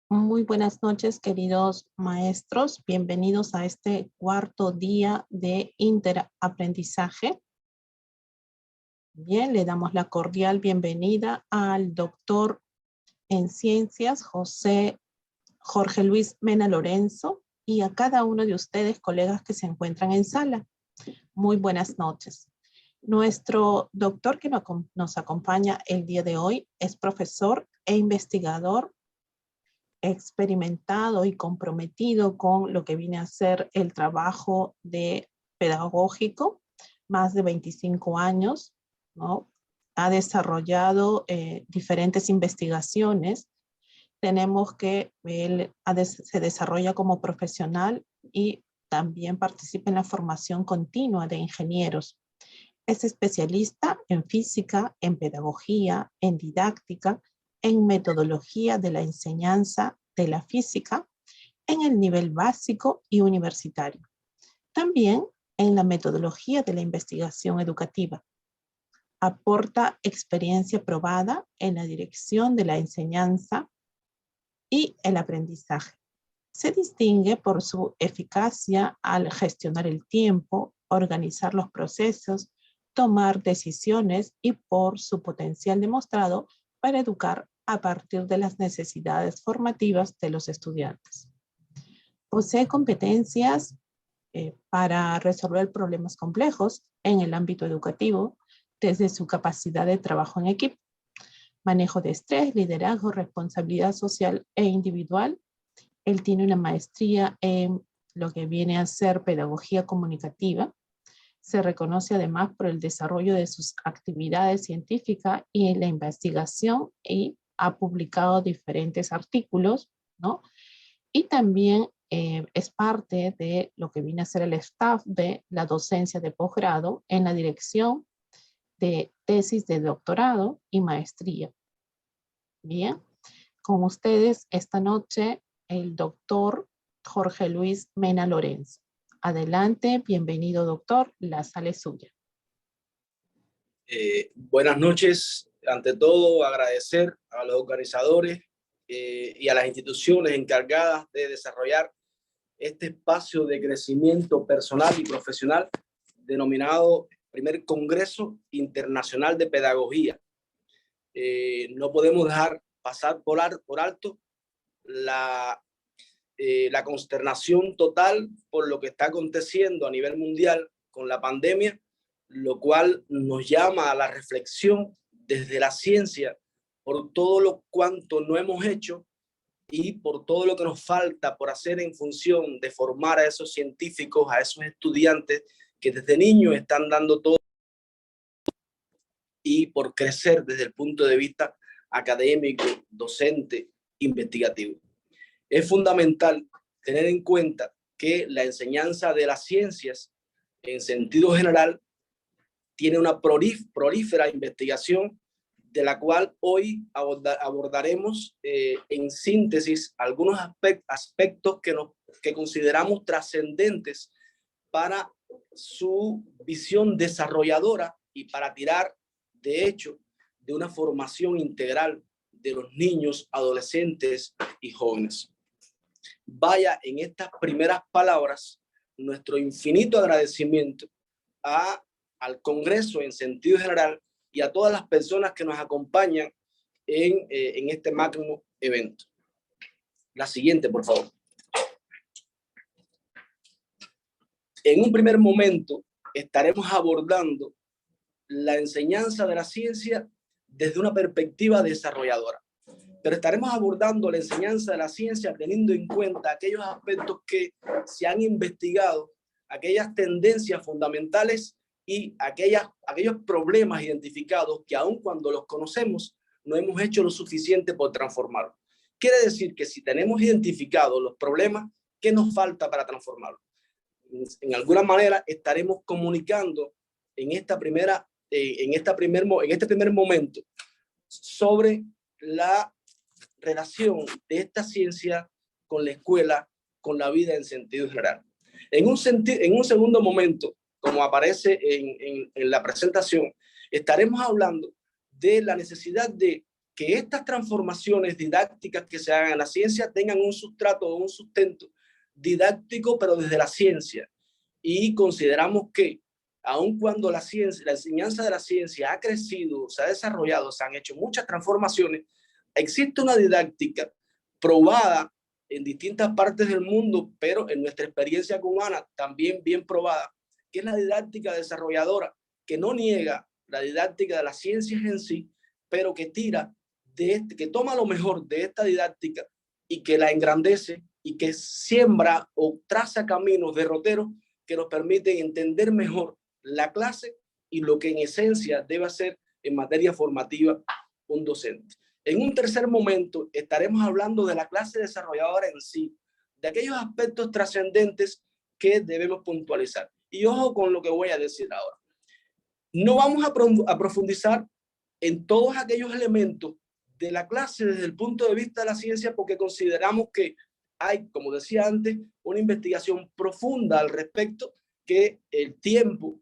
Muy buenas noches, queridos maestros. Bienvenidos a este cuarto día de interaprendizaje. Bien, le damos la cordial bienvenida al doctor en ciencias, Jorge Luis Mena Lorenzo, y a cada uno de ustedes, colegas que se encuentran en sala. Muy buenas noches. Nuestro doctor que nos acompaña el día de hoy es profesor e investigador experimentado y comprometido con lo que viene a ser el trabajo pedagógico, más de 25 años, ¿no? Ha desarrollado diferentes investigaciones. Tenemos que él se desarrolla como profesional y también participa en la formación continua de ingenieros. Es especialista en física, en pedagogía, en didáctica, en metodología de la enseñanza de la física en el nivel básico y universitario. También en la metodología de la investigación educativa. Aporta experiencia probada en la dirección de la enseñanza y el aprendizaje. Se distingue por su eficacia al gestionar el tiempo, organizar los procesos, tomar decisiones y por su potencial demostrado para educar a partir de las necesidades formativas de los estudiantes. Posee competencias para resolver problemas complejos en el ámbito educativo desde su capacidad de trabajo en equipo, manejo de estrés, liderazgo, responsabilidad social e individual. Él tiene una maestría en lo que viene a ser pedagogía comunicativa. Se reconoce además por el desarrollo de sus actividades científicas y en la investigación y ha publicado diferentes artículos, ¿no? Y también es parte de lo que viene a ser el staff de la docencia de posgrado en la dirección de tesis de doctorado y maestría. Bien, con ustedes esta noche el doctor Jorge Luis Mena Lorenzo. Adelante, bienvenido doctor, la sala es suya. Buenas noches. Ante todo, agradecer a los organizadores y a las instituciones encargadas de desarrollar este espacio de crecimiento personal y profesional denominado Primer Congreso Internacional de Pedagogía. No podemos dejar pasar por alto la consternación total por lo que está aconteciendo a nivel mundial con la pandemia, lo cual nos llama a la reflexión desde la ciencia por todo lo cuanto no hemos hecho y por todo lo que nos falta por hacer en función de formar a esos científicos, a esos estudiantes que desde niños están dando todo y por crecer desde el punto de vista académico, docente, investigativo. Es fundamental tener en cuenta que la enseñanza de las ciencias en sentido general tiene una prolífera investigación de la cual hoy abordaremos en síntesis algunos aspectos que consideramos trascendentes para su visión desarrolladora y para tirar, de hecho, de una formación integral de los niños, adolescentes y jóvenes. Vaya en estas primeras palabras nuestro infinito agradecimiento al Congreso en sentido general y a todas las personas que nos acompañan en este magno evento. La siguiente, por favor. En un primer momento estaremos abordando la enseñanza de la ciencia desde una perspectiva desarrolladora. Pero estaremos abordando la enseñanza de la ciencia teniendo en cuenta aquellos aspectos que se han investigado, aquellas tendencias fundamentales y aquellos problemas identificados que aun cuando los conocemos, no hemos hecho lo suficiente por transformarlos. Quiere decir que si tenemos identificados los problemas, ¿qué nos falta para transformarlos? En alguna manera estaremos comunicando en este primer momento sobre la relación de esta ciencia con la escuela, con la vida en sentido general. En un segundo momento, como aparece en la presentación, estaremos hablando de la necesidad de que estas transformaciones didácticas que se hagan en la ciencia tengan un sustrato o un sustento didáctico, pero desde la ciencia. Y consideramos que aun cuando la ciencia, la enseñanza de la ciencia ha crecido, se ha desarrollado, se han hecho muchas transformaciones, existe una didáctica probada en distintas partes del mundo, pero en nuestra experiencia cubana también bien probada, que es la didáctica desarrolladora, que no niega la didáctica de las ciencias en sí, pero que tira que toma lo mejor de esta didáctica y que la engrandece y que siembra o traza caminos derroteros que nos permiten entender mejor la clase y lo que en esencia debe hacer en materia formativa un docente. En un tercer momento estaremos hablando de la clase desarrolladora en sí, de aquellos aspectos trascendentes que debemos puntualizar. Y ojo con lo que voy a decir ahora. No vamos a profundizar en todos aquellos elementos de la clase desde el punto de vista de la ciencia, porque consideramos que hay, como decía antes, una investigación profunda al respecto, que el tiempo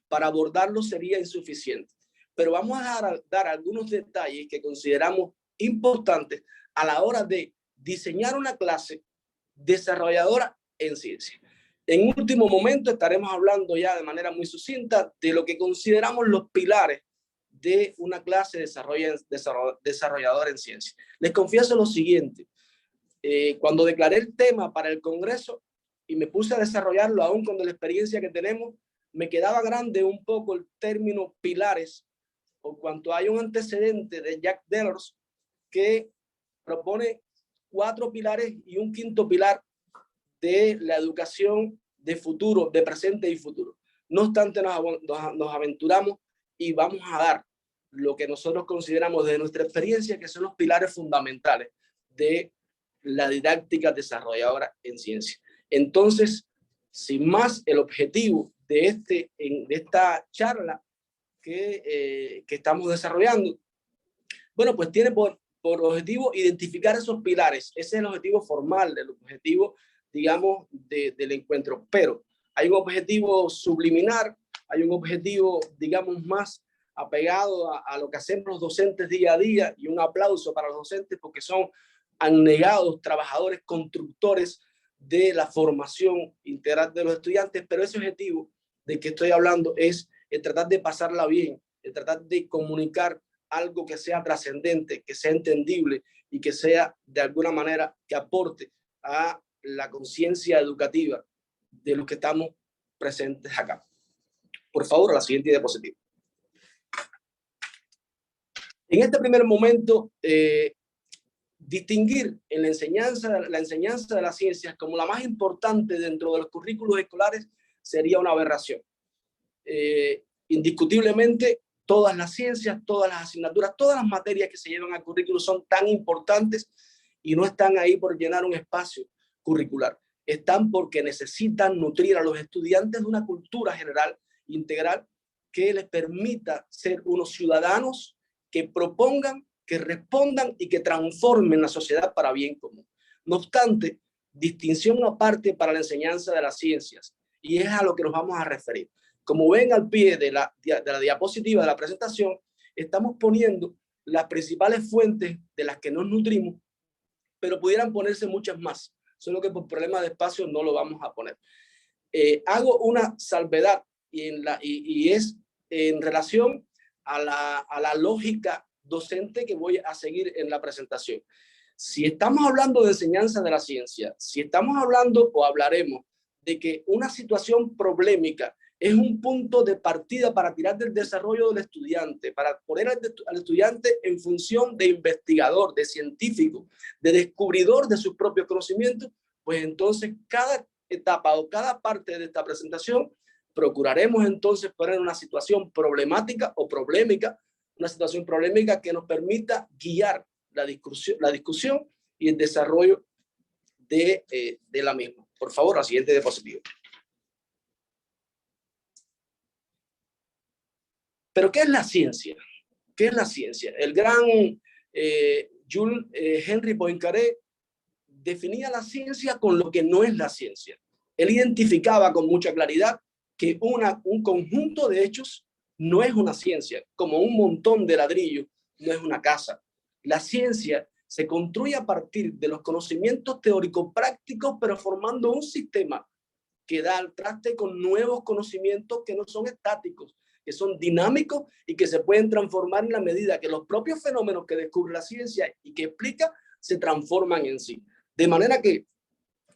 para abordarlo sería insuficiente. Pero vamos a dar algunos detalles que consideramos importantes a la hora de diseñar una clase desarrolladora en ciencia. En último momento estaremos hablando ya de manera muy sucinta de lo que consideramos los pilares de una clase desarrolladora en ciencia. Les confieso lo siguiente, cuando declaré el tema para el Congreso y me puse a desarrollarlo, aún con la experiencia que tenemos, me quedaba grande un poco el término pilares, por cuanto hay un antecedente de Jack Delos que propone 4 pilares y un quinto pilar de la educación de futuro, de presente y futuro. No obstante, nos aventuramos y vamos a dar lo que nosotros consideramos desde nuestra experiencia que son los pilares fundamentales de la didáctica desarrolladora en ciencia. Entonces, sin más, el objetivo de esta charla que estamos desarrollando, bueno, pues tiene por objetivo identificar esos pilares. Ese es el objetivo formal, el objetivo, digamos, del encuentro. Pero hay un objetivo subliminar, hay un objetivo, digamos, más apegado a lo que hacemos los docentes día a día, y un aplauso para los docentes porque son abnegados trabajadores constructores de la formación integral de los estudiantes. Pero ese objetivo de que estoy hablando es el tratar de pasarla bien, el tratar de comunicar algo que sea trascendente, que sea entendible y que sea de alguna manera que aporte a la conciencia educativa de los que estamos presentes acá. Por favor, a la siguiente diapositiva. En este primer momento, distinguir en la enseñanza de las ciencias como la más importante dentro de los currículos escolares sería una aberración. Indiscutiblemente, todas las ciencias, todas las asignaturas, todas las materias que se llevan al currículo son tan importantes y no están ahí por llenar un espacio curricular. Están porque necesitan nutrir a los estudiantes de una cultura general, integral, que les permita ser unos ciudadanos que propongan, que respondan y que transformen la sociedad para bien común. No obstante, distinción aparte para la enseñanza de las ciencias, y es a lo que nos vamos a referir. Como ven al pie de la diapositiva de la presentación, estamos poniendo las principales fuentes de las que nos nutrimos, pero pudieran ponerse muchas más, solo que por problemas de espacio no lo vamos a poner. Hago una salvedad y es en relación a la lógica docente que voy a seguir en la presentación. Si estamos hablando de enseñanza de la ciencia, si estamos hablando o hablaremos de que una situación problemática es un punto de partida para tirar del desarrollo del estudiante, para poner al estudiante en función de investigador, de científico, de descubridor de sus propios conocimientos, pues entonces cada etapa o cada parte de esta presentación procuraremos entonces poner una situación problemática o polémica, una situación problemática que nos permita guiar la discusión y el desarrollo de la misma. Por favor, la siguiente diapositiva. Pero, ¿qué es la ciencia? ¿Qué es la ciencia? El gran Jules Henry Poincaré definía la ciencia con lo que no es la ciencia. Él identificaba con mucha claridad que un conjunto de hechos no es una ciencia, como un montón de ladrillos no es una casa, La ciencia se construye a partir de los conocimientos teórico-prácticos, pero formando un sistema que da al traste con nuevos conocimientos que no son estáticos, que son dinámicos y que se pueden transformar en la medida que los propios fenómenos que descubre la ciencia y que explica se transforman en sí. De manera que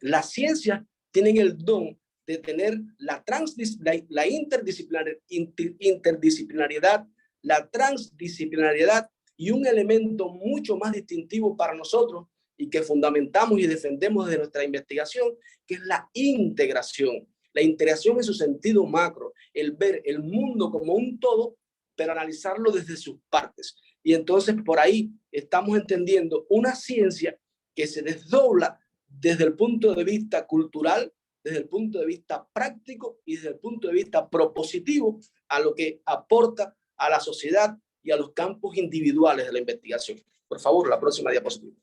las ciencias tienen el don de tener la interdisciplinariedad, la transdisciplinariedad y un elemento mucho más distintivo para nosotros y que fundamentamos y defendemos de nuestra investigación, que es la integración. La integración en su sentido macro, el ver el mundo como un todo, pero analizarlo desde sus partes. Y entonces por ahí estamos entendiendo una ciencia que se desdobla desde el punto de vista cultural, desde el punto de vista práctico y desde el punto de vista propositivo a lo que aporta a la sociedad y a los campos individuales de la investigación. Por favor, la próxima diapositiva.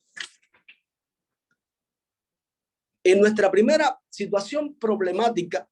En nuestra primera situación problemática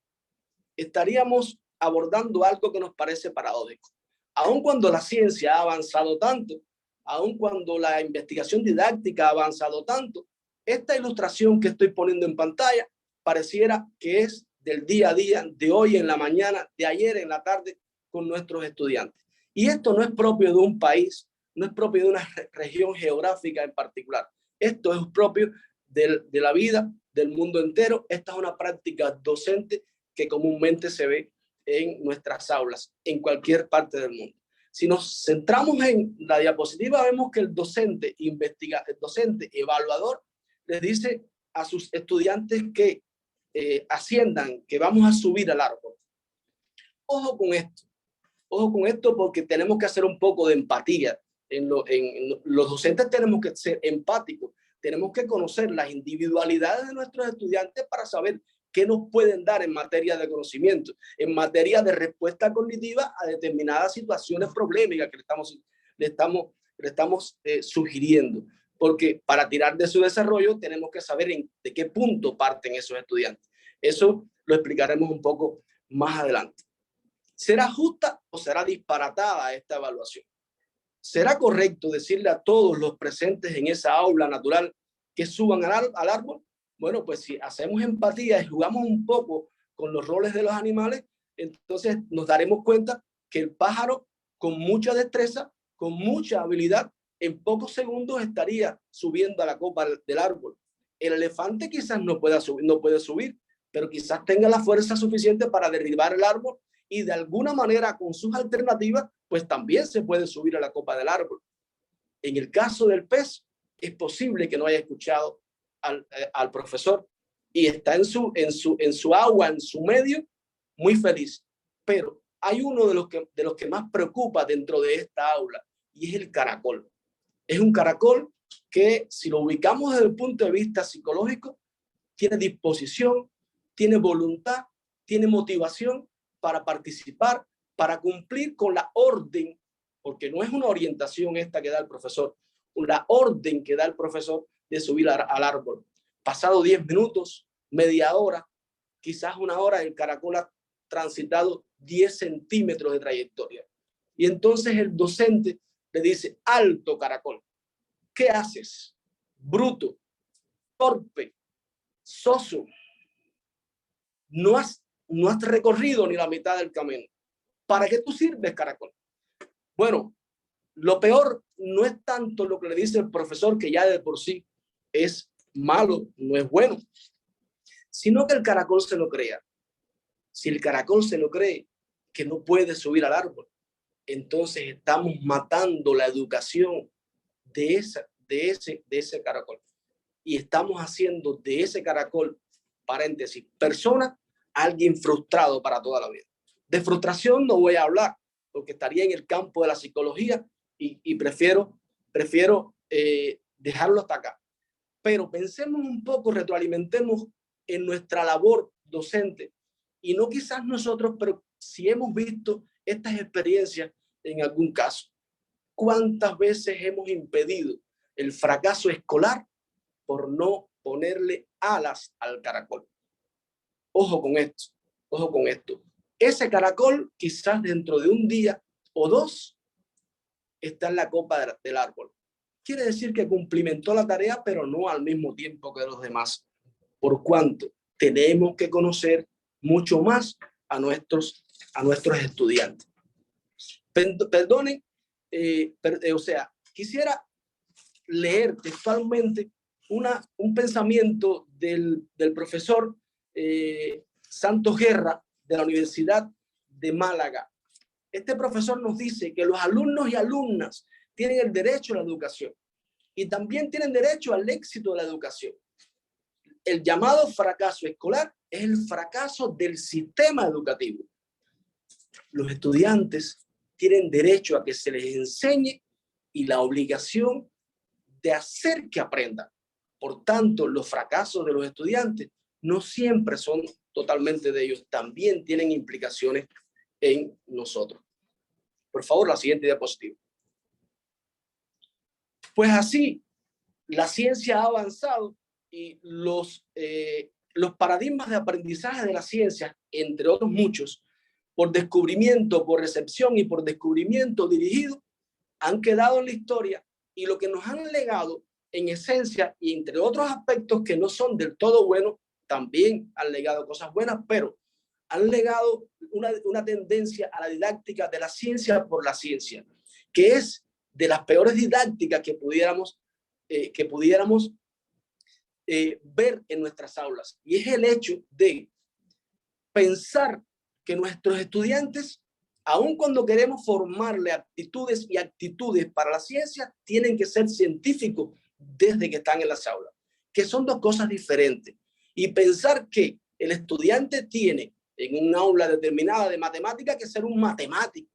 estaríamos abordando algo que nos parece paradójico. Aun cuando la ciencia ha avanzado tanto, aun cuando la investigación didáctica ha avanzado tanto, esta ilustración que estoy poniendo en pantalla pareciera que es del día a día, de hoy en la mañana, de ayer en la tarde con nuestros estudiantes. Y esto no es propio de un país, no es propio de una región geográfica en particular. Esto es propio de la vida del mundo entero. Esta es una práctica docente que comúnmente se ve en nuestras aulas, en cualquier parte del mundo. Si nos centramos en la diapositiva, vemos que el docente evaluador les dice a sus estudiantes que asciendan, que vamos a subir al árbol. Ojo con esto porque tenemos que hacer un poco de empatía. Los docentes tenemos que ser empáticos, tenemos que conocer las individualidades de nuestros estudiantes para saber qué nos pueden dar en materia de conocimiento, en materia de respuesta cognitiva a determinadas situaciones problemáticas que le estamos sugiriendo. Porque para tirar de su desarrollo tenemos que saber de qué punto parten esos estudiantes. Eso lo explicaremos un poco más adelante. ¿Será justa o será disparatada esta evaluación? ¿Será correcto decirle a todos los presentes en esa aula natural que suban al árbol? Bueno, pues si hacemos empatía y jugamos un poco con los roles de los animales, entonces nos daremos cuenta que el pájaro con mucha destreza, con mucha habilidad, en pocos segundos estaría subiendo a la copa del árbol. El elefante quizás no puede subir, pero quizás tenga la fuerza suficiente para derribar el árbol y de alguna manera con sus alternativas, pues también se puede subir a la copa del árbol. En el caso del pez, es posible que no haya escuchado al profesor y está en su agua, en su medio, muy feliz. Pero hay uno de los que más preocupa dentro de esta aula y es el caracol. Es un caracol que, si lo ubicamos desde el punto de vista psicológico, tiene disposición, tiene voluntad, tiene motivación para participar, para cumplir con la orden, porque no es una orientación esta que da el profesor, la orden que da el profesor de subir al árbol. Pasado 10 minutos, media hora, quizás una hora, el caracol ha transitado 10 centímetros de trayectoria. Y entonces el docente le dice: alto, caracol, ¿qué haces? Bruto, torpe, soso, no has recorrido ni la mitad del camino. ¿Para qué tú sirves, caracol? Bueno, lo peor no es tanto lo que le dice el profesor, que ya de por sí es malo, no es bueno, sino que el caracol se lo crea. Si el caracol se lo cree que no puede subir al árbol, entonces estamos matando la educación de ese caracol. Y estamos haciendo de ese caracol, paréntesis, persona, alguien frustrado para toda la vida. De frustración no voy a hablar, porque estaría en el campo de la psicología y prefiero dejarlo hasta acá. Pero pensemos un poco, retroalimentemos en nuestra labor docente y no quizás nosotros, pero si hemos visto estas experiencias en algún caso. ¿Cuántas veces hemos impedido el fracaso escolar por no ponerle alas al caracol? Ojo con esto, ojo con esto. Ese caracol quizás dentro de un día o dos está en la copa del árbol. quiere decir que cumplimentó la tarea, pero no al mismo tiempo que los demás. Por cuanto tenemos que conocer mucho más a nuestros estudiantes. Perdonen, o sea, quisiera leer textualmente un pensamiento del profesor Santos Guerra de la Universidad de Málaga. Este profesor nos dice que los alumnos y alumnas tienen el derecho a la educación y también tienen derecho al éxito de la educación. El llamado fracaso escolar es el fracaso del sistema educativo. Los estudiantes tienen derecho a que se les enseñe y la obligación de hacer que aprendan. Por tanto, los fracasos de los estudiantes no siempre son totalmente de ellos, también tienen implicaciones en nosotros. Por favor, la siguiente diapositiva. Pues así, la ciencia ha avanzado y los paradigmas de aprendizaje de la ciencia, entre otros muchos, por descubrimiento, por recepción y por descubrimiento dirigido, han quedado en la historia y lo que nos han legado en esencia y entre otros aspectos que no son del todo buenos, también han legado cosas buenas, pero han legado una tendencia a la didáctica de la ciencia por la ciencia, que es de las peores didácticas que pudiéramos ver en nuestras aulas. Y es el hecho de pensar que nuestros estudiantes, aun cuando queremos formarle aptitudes y actitudes para la ciencia, tienen que ser científicos desde que están en las aulas, que son dos cosas diferentes. Y pensar que el estudiante tiene en un aula determinada de matemática que ser un matemático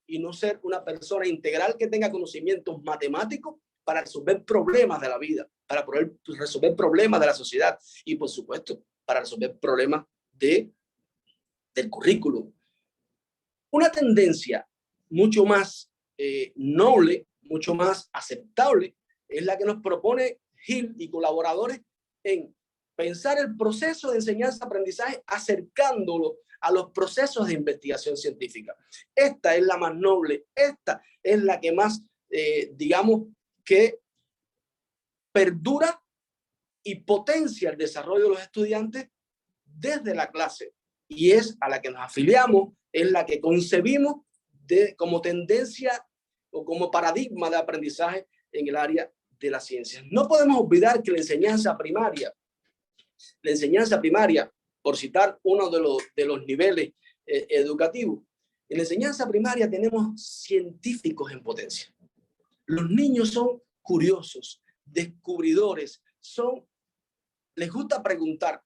y no ser una persona integral que tenga conocimientos matemáticos para resolver problemas de la vida, para poder resolver problemas de la sociedad y, por supuesto, para resolver problemas del currículum. Una tendencia mucho más noble, mucho más aceptable, es la que nos propone Hill y colaboradores en pensar el proceso de enseñanza-aprendizaje acercándolo a los procesos de investigación científica. Esta es la más noble, esta es la que más, digamos, que perdura y potencia el desarrollo de los estudiantes desde la clase. Y es a la que nos afiliamos, es la que concebimos como tendencia o como paradigma de aprendizaje en el área de las ciencias. No podemos olvidar que la enseñanza primaria, por citar uno de los niveles educativos, en la enseñanza primaria tenemos científicos en potencia. Los niños son curiosos, descubridores, les gusta preguntar.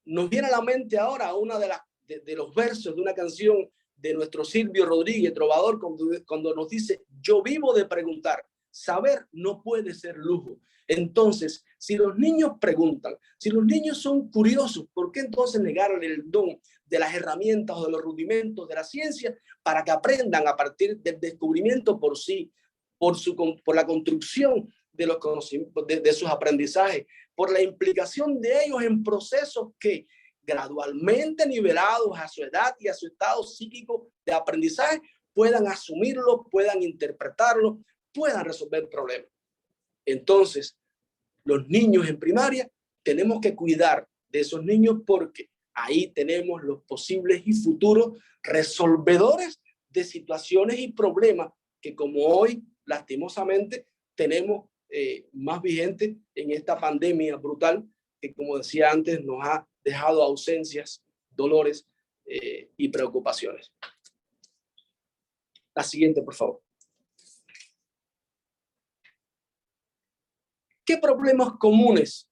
Nos viene a la mente ahora una de los versos de una canción de nuestro Silvio Rodríguez, trovador, cuando nos dice: yo vivo de preguntar, saber no puede ser lujo. Entonces, si los niños preguntan, si los niños son curiosos, ¿por qué entonces negarle el don de las herramientas o de los rudimentos de la ciencia para que aprendan a partir del descubrimiento por sí, por la construcción de los conocimientos, de sus aprendizajes, por la implicación de ellos en procesos que gradualmente nivelados a su edad y a su estado psíquico de aprendizaje puedan asumirlo, puedan interpretarlo, puedan resolver problemas? Entonces, los niños en primaria tenemos que cuidar de esos niños porque ahí tenemos los posibles y futuros resolvedores de situaciones y problemas que, como hoy lastimosamente tenemos más vigente en esta pandemia brutal que, como decía antes, nos ha dejado ausencias, dolores y preocupaciones. La siguiente, por favor. ¿Qué problemas comunes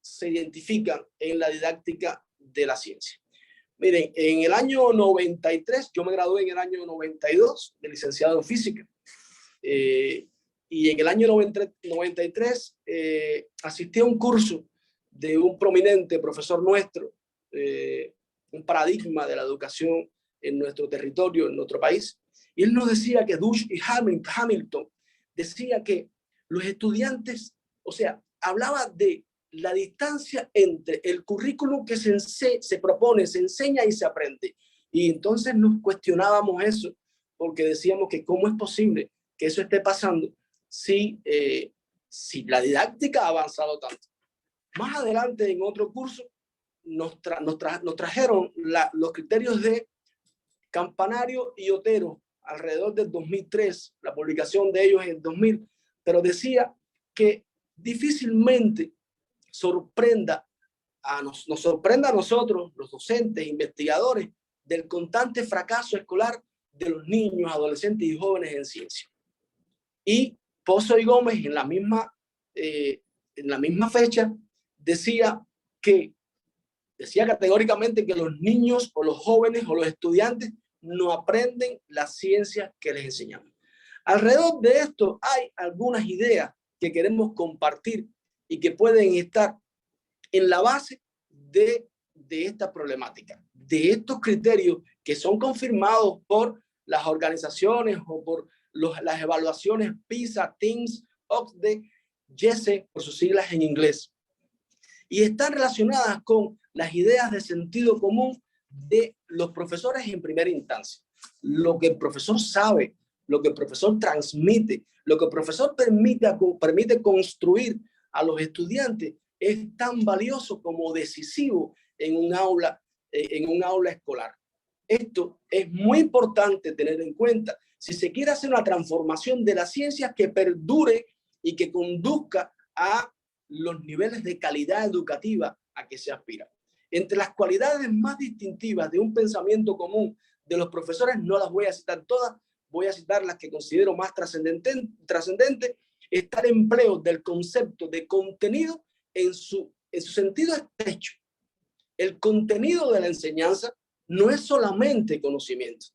se identifican en la didáctica de la ciencia? Miren, en el año 93, yo me gradué en el año 92 de licenciado en física. Y en el año 93 asistí a un curso de un prominente profesor nuestro, un paradigma de la educación en nuestro territorio, en nuestro país. Y él nos decía que Dulce y Hamilton decía que los estudiantes, o sea, hablaba de la distancia entre el currículum que se propone, se enseña y se aprende. Y entonces nos cuestionábamos eso, porque decíamos que cómo es posible que eso esté pasando si la didáctica ha avanzado tanto. Más adelante, en otro curso, nos trajeron los criterios de Campanario y Otero alrededor del 2003, la publicación de ellos en el 2000, pero decía que difícilmente nos sorprenda a nosotros, los docentes, investigadores, del constante fracaso escolar de los niños, adolescentes y jóvenes en ciencia. Y Pozo y Gómez en la misma fecha decía categóricamente que los niños o los jóvenes o los estudiantes no aprenden las ciencias que les enseñamos. Alrededor de esto hay algunas ideas que queremos compartir y que pueden estar en la base de esta problemática, de estos criterios que son confirmados por las organizaciones o por las evaluaciones PISA, TIMSS, OCDE, GESE, por sus siglas en inglés. Y están relacionadas con las ideas de sentido común de los profesores en primera instancia. Lo que el profesor sabe, lo que el profesor transmite, lo que el profesor permite construir a los estudiantes es tan valioso como decisivo en un aula escolar. Esto es muy importante tener en cuenta si se quiere hacer una transformación de las ciencias que perdure y que conduzca a los niveles de calidad educativa a que se aspira. Entre las cualidades más distintivas de un pensamiento común de los profesores, no las voy a citar todas, voy a citar las que considero más trascendentes, está el empleo del concepto de contenido en su sentido estrecho. El contenido de la enseñanza no es solamente conocimiento.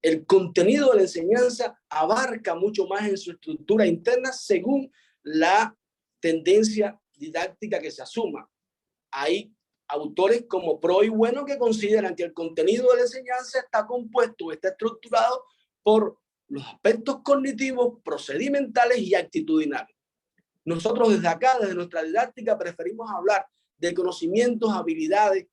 El contenido de la enseñanza abarca mucho más en su estructura interna según la tendencia didáctica que se asuma. Hay autores como Pro y Bueno que consideran que el contenido de la enseñanza está compuesto, está estructurado por los aspectos cognitivos, procedimentales y actitudinales. Nosotros desde acá, desde nuestra didáctica, preferimos hablar de conocimientos, habilidades,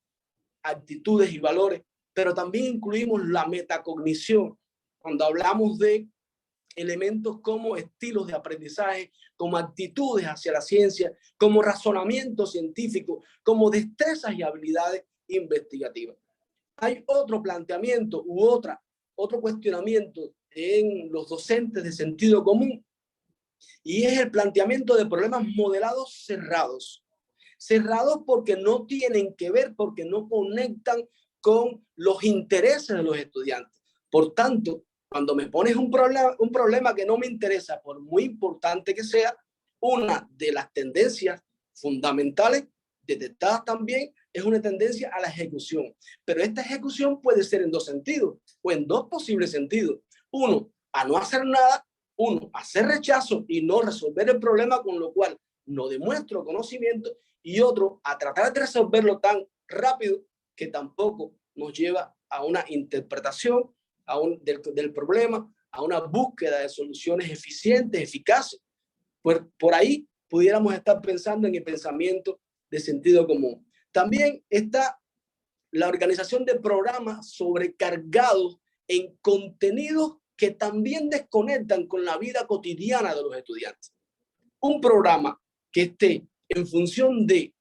actitudes y valores, pero también incluimos la metacognición cuando hablamos de elementos como estilos de aprendizaje, como actitudes hacia la ciencia, como razonamiento científico, como destrezas y habilidades investigativas. Hay otro planteamiento otro cuestionamiento en los docentes de sentido común, y es el planteamiento de problemas modelados cerrados. Cerrados porque no tienen que ver, porque no conectan con los intereses de los estudiantes. Por tanto, cuando me pones un problema que no me interesa, por muy importante que sea, una de las tendencias fundamentales detectadas también es una tendencia a la ejecución. Pero esta ejecución puede ser en dos sentidos o en dos posibles sentidos. Uno, a no hacer nada. Uno, hacer rechazo y no resolver el problema, con lo cual no demuestro conocimiento. Y otro, a tratar de resolverlo tan rápido que tampoco nos lleva a una interpretación del problema, a una búsqueda de soluciones eficientes, eficaces. Por ahí pudiéramos estar pensando en el pensamiento de sentido común. También está la organización de programas sobrecargados en contenidos que también desconectan con la vida cotidiana de los estudiantes. Un programa que esté en función de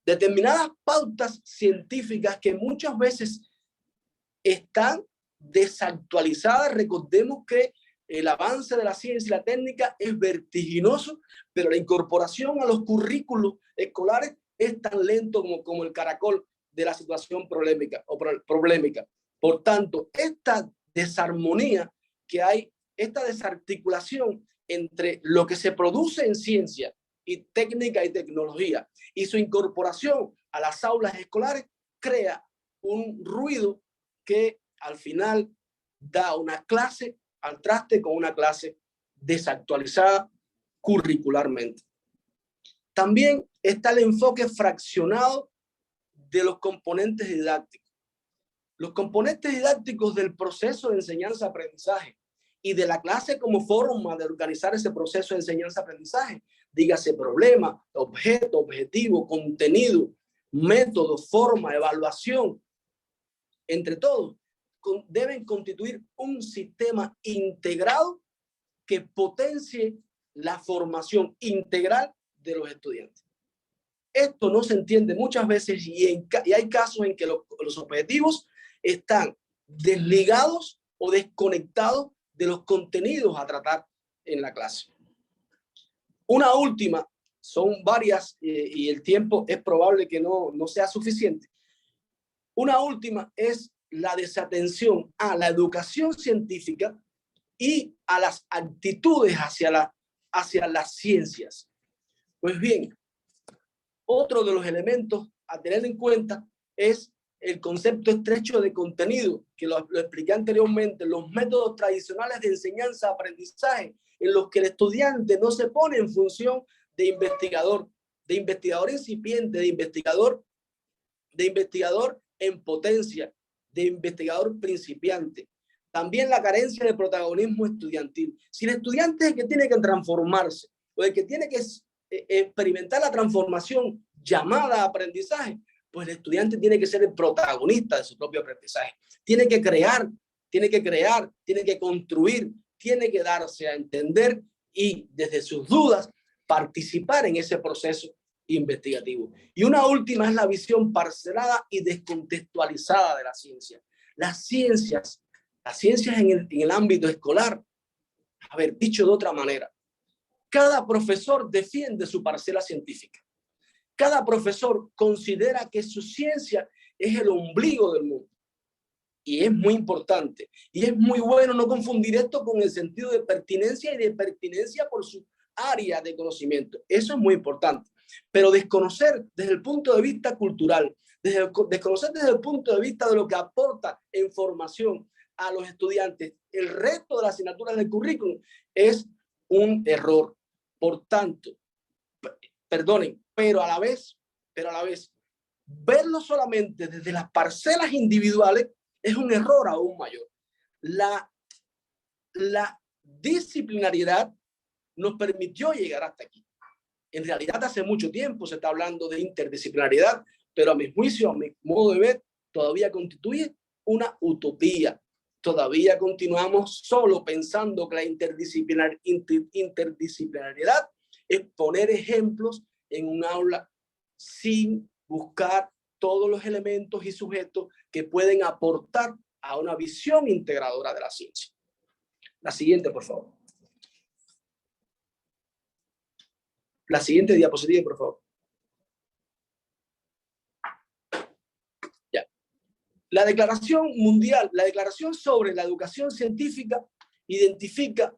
determinadas pautas científicas que muchas veces están desactualizadas. Recordemos que el avance de la ciencia y la técnica es vertiginoso, pero la incorporación a los currículos escolares es tan lento como el caracol de la situación problemática. Por tanto, esta desarmonía que hay, esta desarticulación entre lo que se produce en ciencia y técnica y tecnología y su incorporación a las aulas escolares crea un ruido que al final da una clase al traste con una clase desactualizada curricularmente. También está el enfoque fraccionado de los componentes didácticos. Los componentes didácticos del proceso de enseñanza-aprendizaje y de la clase como forma de organizar ese proceso de enseñanza-aprendizaje, dígase problema, objeto, objetivo, contenido, método, forma, evaluación, entre todos, deben constituir un sistema integrado que potencie la formación integral de los estudiantes. Esto no se entiende muchas veces y hay casos en que los objetivos están desligados o desconectados de los contenidos a tratar en la clase. Una última, son varias y el tiempo es probable que no sea suficiente. Una última es la desatención a la educación científica y a las actitudes hacia las ciencias. Pues bien, otro de los elementos a tener en cuenta es el concepto estrecho de contenido, que lo expliqué anteriormente, los métodos tradicionales de enseñanza-aprendizaje, en los que el estudiante no se pone en función de investigador incipiente, de investigador en potencia, de investigador principiante. También la carencia de protagonismo estudiantil. Si el estudiante es el que tiene que transformarse, o el que tiene que experimentar la transformación llamada aprendizaje, pues el estudiante tiene que ser el protagonista de su propio aprendizaje. Tiene que crear, tiene que construir, tiene que darse a entender y desde sus dudas participar en ese proceso investigativo. Y una última es la visión parcelada y descontextualizada de la ciencia. Las ciencias en el ámbito escolar, a ver, dicho de otra manera, cada profesor defiende su parcela científica. Cada profesor considera que su ciencia es el ombligo del mundo. Y es muy importante. Y es muy bueno no confundir esto con el sentido de pertinencia y de pertinencia por su área de conocimiento. Eso es muy importante. Pero desconocer desde el punto de vista cultural, desconocer desde el punto de vista de lo que aporta en formación a los estudiantes el resto de las asignaturas del currículum es un error. Por tanto, perdonen, pero a la vez, verlo solamente desde las parcelas individuales es un error aún mayor. La disciplinariedad nos permitió llegar hasta aquí. En realidad, hace mucho tiempo se está hablando de interdisciplinariedad, pero a mi juicio, a mi modo de ver, todavía constituye una utopía. Todavía continuamos solo pensando que la interdisciplinariedad es poner ejemplos en un aula sin buscar todos los elementos y sujetos que pueden aportar a una visión integradora de la ciencia. La siguiente, por favor. La siguiente diapositiva, por favor. Ya. La Declaración Mundial, la Declaración sobre la Educación Científica, identifica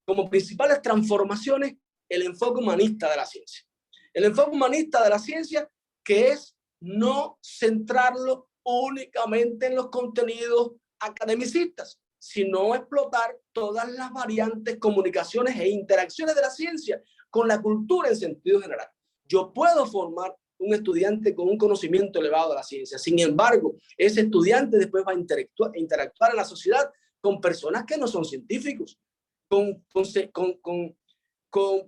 como principales transformaciones el enfoque humanista de la ciencia. El enfoque humanista de la ciencia, que es no centrarlo únicamente en los contenidos academicistas, sino explotar todas las variantes, comunicaciones e interacciones de la ciencia con la cultura en sentido general. Yo puedo formar un estudiante con un conocimiento elevado de la ciencia. Sin embargo, ese estudiante después va a interactuar en la sociedad con personas que no son científicos, con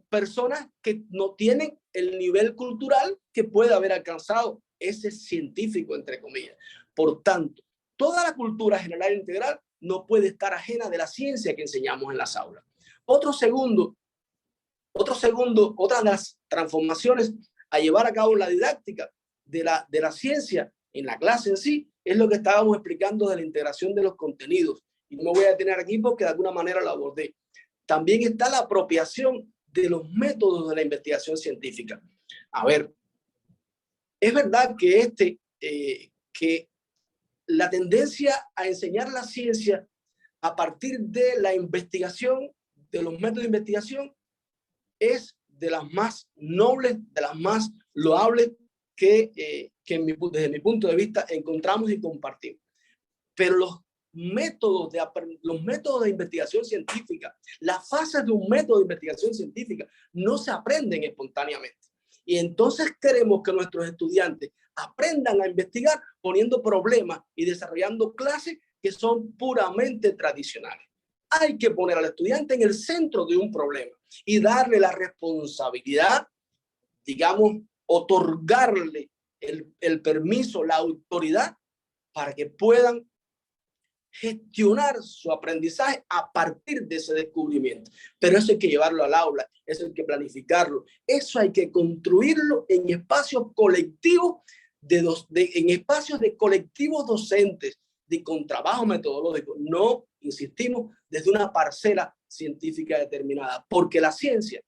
personas que no tienen el nivel cultural que puede haber alcanzado ese científico, entre comillas. Por tanto, toda la cultura general e integral no puede estar ajena de la ciencia que enseñamos en las aulas. Otra de las transformaciones a llevar a cabo la didáctica de la ciencia en la clase en sí es lo que estábamos explicando de la integración de los contenidos. Y no me voy a detener aquí porque de alguna manera lo abordé. También está la apropiación de los métodos de la investigación científica. A ver, es verdad que que la tendencia a enseñar la ciencia a partir de la investigación, de los métodos de investigación, es de las más nobles, de las más loables que desde mi punto de vista encontramos y compartimos. Pero los métodos de investigación científica, las fases de un método de investigación científica no se aprenden espontáneamente. Y entonces queremos que nuestros estudiantes aprendan a investigar poniendo problemas y desarrollando clases que son puramente tradicionales. Hay que poner al estudiante en el centro de un problema y darle la responsabilidad, digamos, otorgarle el permiso, la autoridad para que puedan gestionar su aprendizaje a partir de ese descubrimiento. Pero eso hay que llevarlo al aula, eso hay que planificarlo, eso hay que construirlo en espacios colectivos, en espacios de colectivos docentes, con trabajo metodológico. No, insistimos, desde una parcela científica determinada, porque la ciencia,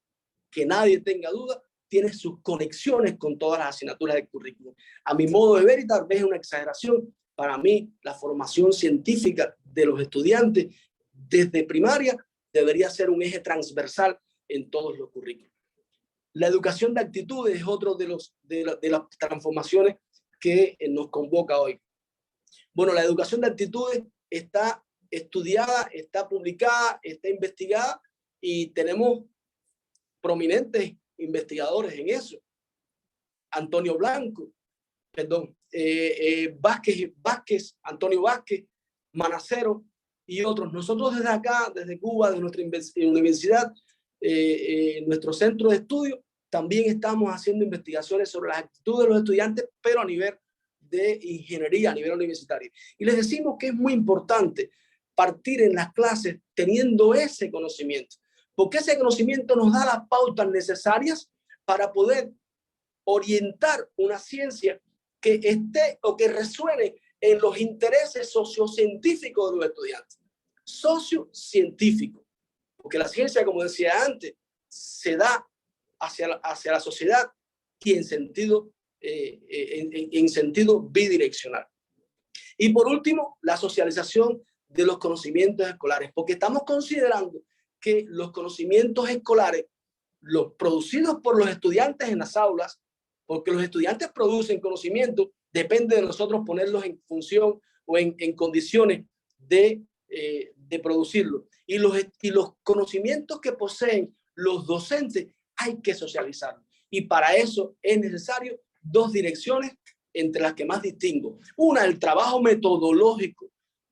que nadie tenga duda, tiene sus conexiones con todas las asignaturas del currículum. A mi modo de ver, y tal vez es una exageración, para mí la formación científica de los estudiantes desde primaria debería ser un eje transversal en todos los currículos. La educación de actitudes es otro de las transformaciones que nos convoca hoy. Bueno, la educación de actitudes está estudiada, está publicada, está investigada y tenemos prominentes investigadores en eso. Antonio Blanco, perdón, Vázquez, Antonio Vázquez, Manacero y otros. Nosotros desde acá, desde Cuba, de nuestra universidad, nuestro centro de estudio, también estamos haciendo investigaciones sobre las actitudes de los estudiantes, pero a nivel de ingeniería, a nivel universitario. Y les decimos que es muy importante partir en las clases teniendo ese conocimiento, porque ese conocimiento nos da las pautas necesarias para poder orientar una ciencia que esté o que resuene en los intereses sociocientíficos de los estudiantes. Sociocientífico, porque la ciencia, como decía antes, se da hacia la sociedad y en sentido bidireccional. Y por último, la socialización de los conocimientos escolares, porque estamos considerando que los conocimientos escolares, los producidos por los estudiantes en las aulas, porque los estudiantes producen conocimiento, depende de nosotros ponerlos en función o en condiciones de producirlo. Y los conocimientos que poseen los docentes hay que socializarlos. Y para eso es necesario dos direcciones entre las que más distingo. Una, el trabajo metodológico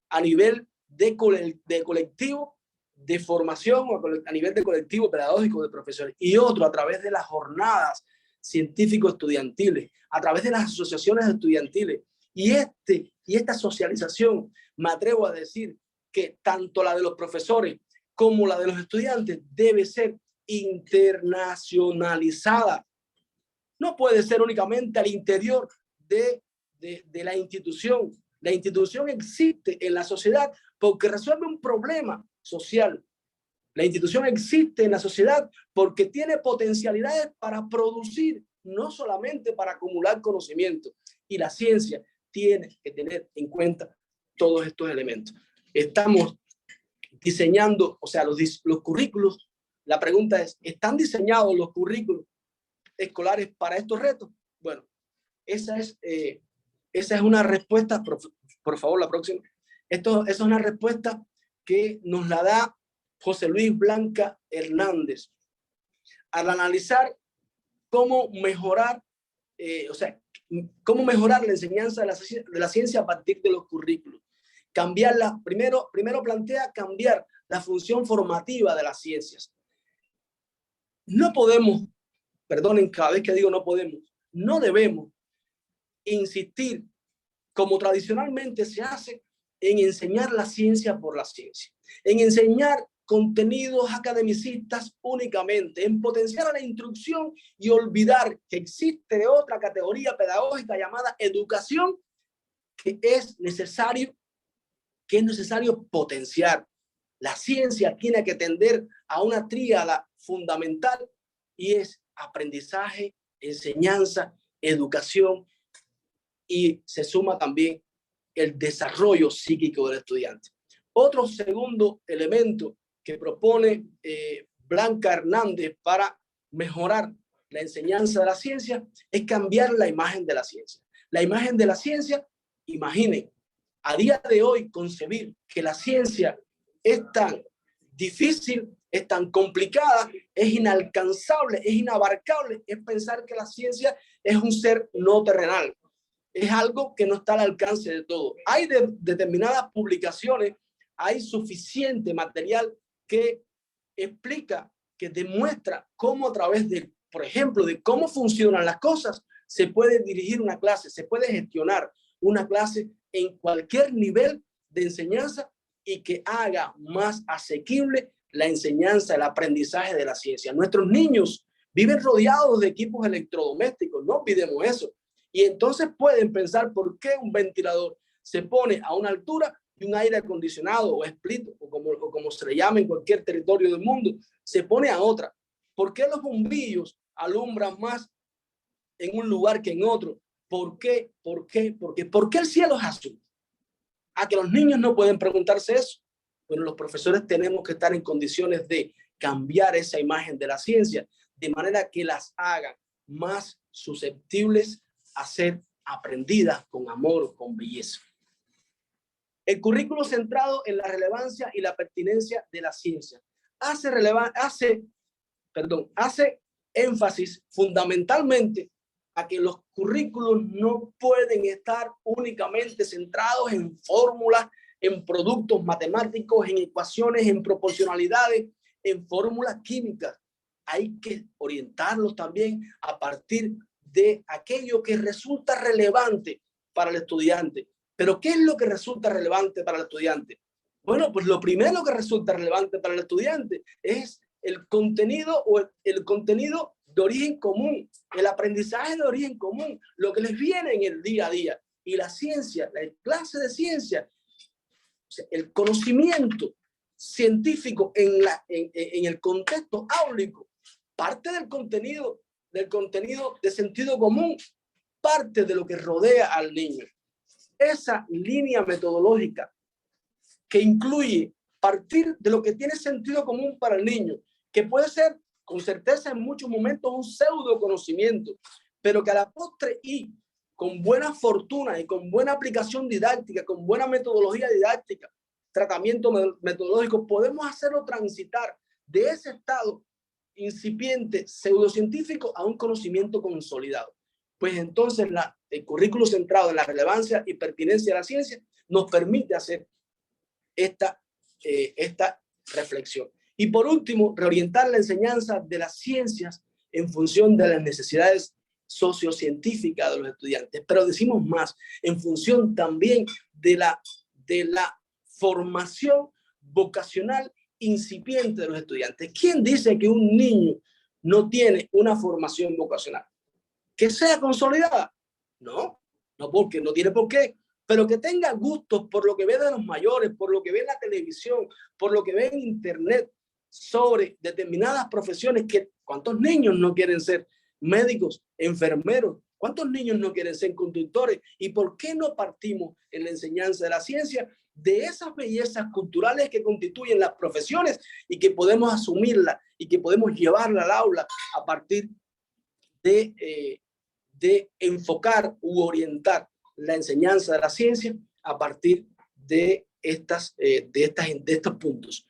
a nivel de colectivo de formación o a nivel de colectivo pedagógico de profesores. Y otro, a través de las jornadas científico-estudiantiles, a través de las asociaciones estudiantiles. Y esta socialización, me atrevo a decir que tanto la de los profesores como la de los estudiantes debe ser internacionalizada. No puede ser únicamente al interior de la institución. La institución existe en la sociedad porque resuelve un problema social. La institución existe en la sociedad porque tiene potencialidades para producir, no solamente para acumular conocimiento. Y la ciencia tiene que tener en cuenta todos estos elementos. Estamos diseñando, o sea, los currículos. La pregunta es, ¿están diseñados los currículos escolares para estos retos? Bueno, esa es una respuesta, por favor, la próxima. Esa es una respuesta que nos la da José Luis Blanca Hernández al analizar cómo mejorar, cómo mejorar la enseñanza de la ciencia a partir de los currículos. Cambiarla, primero plantea cambiar la función formativa de las ciencias. No podemos, perdonen cada vez que digo no podemos, no debemos insistir, como tradicionalmente se hace, en enseñar la ciencia por la ciencia, en enseñar contenidos academicistas únicamente, en potenciar la instrucción y olvidar que existe otra categoría pedagógica llamada educación que es necesario potenciar. La ciencia tiene que tender a una tríada fundamental y es aprendizaje, enseñanza, educación, y se suma también el desarrollo psíquico del estudiante. Otro segundo elemento que propone Blanca Hernández para mejorar la enseñanza de la ciencia es cambiar la imagen de la ciencia. La imagen de la ciencia, imaginen, a día de hoy concebir que la ciencia es tan difícil, es tan complicada, es inalcanzable, es inabarcable, es pensar que la ciencia es un ser no terrenal. Es algo que no está al alcance de todo. Hay determinadas publicaciones, hay suficiente material que explica, que demuestra cómo a través de, por ejemplo, de cómo funcionan las cosas, se puede dirigir una clase, se puede gestionar una clase en cualquier nivel de enseñanza y que haga más asequible la enseñanza, el aprendizaje de la ciencia. Nuestros niños viven rodeados de equipos electrodomésticos, no olvidemos eso. Y entonces pueden pensar por qué un ventilador se pone a una altura y un aire acondicionado o split, o como se le llama en cualquier territorio del mundo, se pone a otra. ¿Por qué los bombillos alumbran más en un lugar que en otro? ¿Por qué? ¿Por qué? ¿Por qué? ¿Por qué el cielo es azul? A que los niños no pueden preguntarse eso. Bueno, los profesores tenemos que estar en condiciones de cambiar esa imagen de la ciencia de manera que las hagan más susceptibles a ser aprendidas con amor, con belleza. El currículo centrado en la relevancia y la pertinencia de la ciencia hace énfasis fundamentalmente a que los currículos no pueden estar únicamente centrados en fórmulas, en productos matemáticos, en ecuaciones, en proporcionalidades, en fórmulas químicas. Hay que orientarlos también a partir de aquello que resulta relevante para el estudiante. Pero ¿qué es lo que resulta relevante para el estudiante? Bueno, pues lo primero que resulta relevante para el estudiante es el contenido o el contenido de origen común, el aprendizaje de origen común, lo que les viene en el día a día. Y la ciencia, la clase de ciencia, o sea, el conocimiento científico en el contexto áulico, parte del contenido de sentido común, parte de lo que rodea al niño. Esa línea metodológica que incluye partir de lo que tiene sentido común para el niño, que puede ser con certeza en muchos momentos un pseudo conocimiento, pero que a la postre y con buena fortuna y con buena aplicación didáctica, con buena metodología didáctica, tratamiento metodológico, podemos hacerlo transitar de ese estado incipiente pseudocientífico a un conocimiento consolidado. Pues entonces el currículo centrado en la relevancia y pertinencia de la ciencia nos permite hacer esta reflexión. Y por último, reorientar la enseñanza de las ciencias en función de las necesidades sociocientíficas de los estudiantes. Pero decimos más, en función también de la formación vocacional incipiente de los estudiantes. ¿Quién dice que un niño no tiene una formación vocacional? ¿Que sea consolidada? No, porque no tiene por qué. Pero que tenga gustos por lo que ve de los mayores, por lo que ve en la televisión, por lo que ve en internet sobre determinadas profesiones. Que ¿cuántos niños no quieren ser médicos, enfermeros? ¿Cuántos niños no quieren ser conductores? ¿Y por qué no partimos en la enseñanza de la ciencia de esas bellezas culturales que constituyen las profesiones y que podemos asumirlas y que podemos llevarla al aula a partir de enfocar u orientar la enseñanza de la ciencia a partir de estos puntos?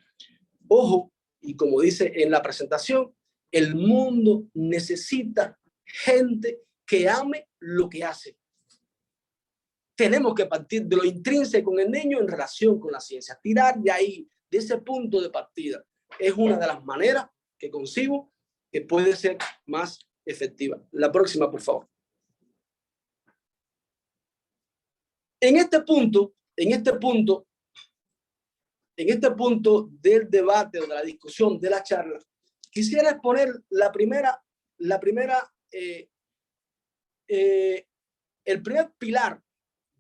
Ojo, y como dice en la presentación, el mundo necesita gente que ame lo que hace. Tenemos que partir de lo intrínseco en el niño en relación con la ciencia. Tirar de ahí, de ese punto de partida, es una de las maneras que concibo que puede ser más efectiva. La próxima, por favor. En este punto del debate o de la discusión, de la charla, quisiera exponer el primer pilar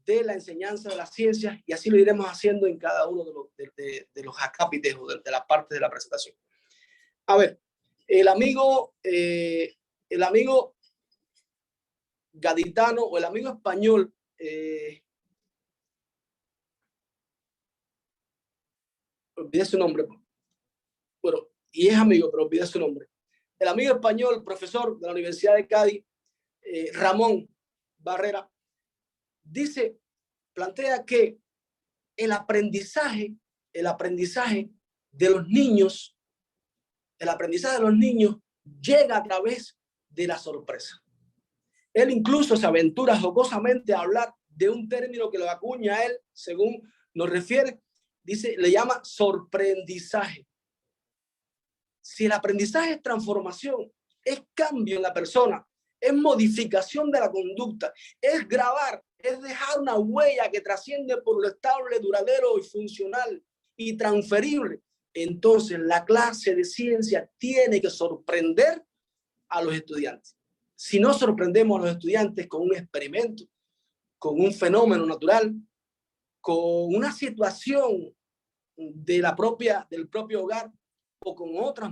de la enseñanza de las ciencias, y así lo iremos haciendo en cada uno de los acápites o de las partes de la presentación. A ver, el amigo gaditano o el amigo español, olvidé su nombre, bueno, y es amigo, pero olvidé su nombre. El amigo español, profesor de la Universidad de Cádiz, Ramón Barrera, plantea que el aprendizaje de los niños, llega a través de la sorpresa. Él incluso se aventura jocosamente a hablar de un término que lo acuña él, según nos refiere, le llama sorprendizaje. Si el aprendizaje es transformación, es cambio en la persona, es modificación de la conducta, es grabar, es dejar una huella que trasciende por lo estable, duradero y funcional y transferible. Entonces, la clase de ciencia tiene que sorprender a los estudiantes. Si no sorprendemos a los estudiantes con un experimento, con un fenómeno natural, con una situación del propio hogar o con de otras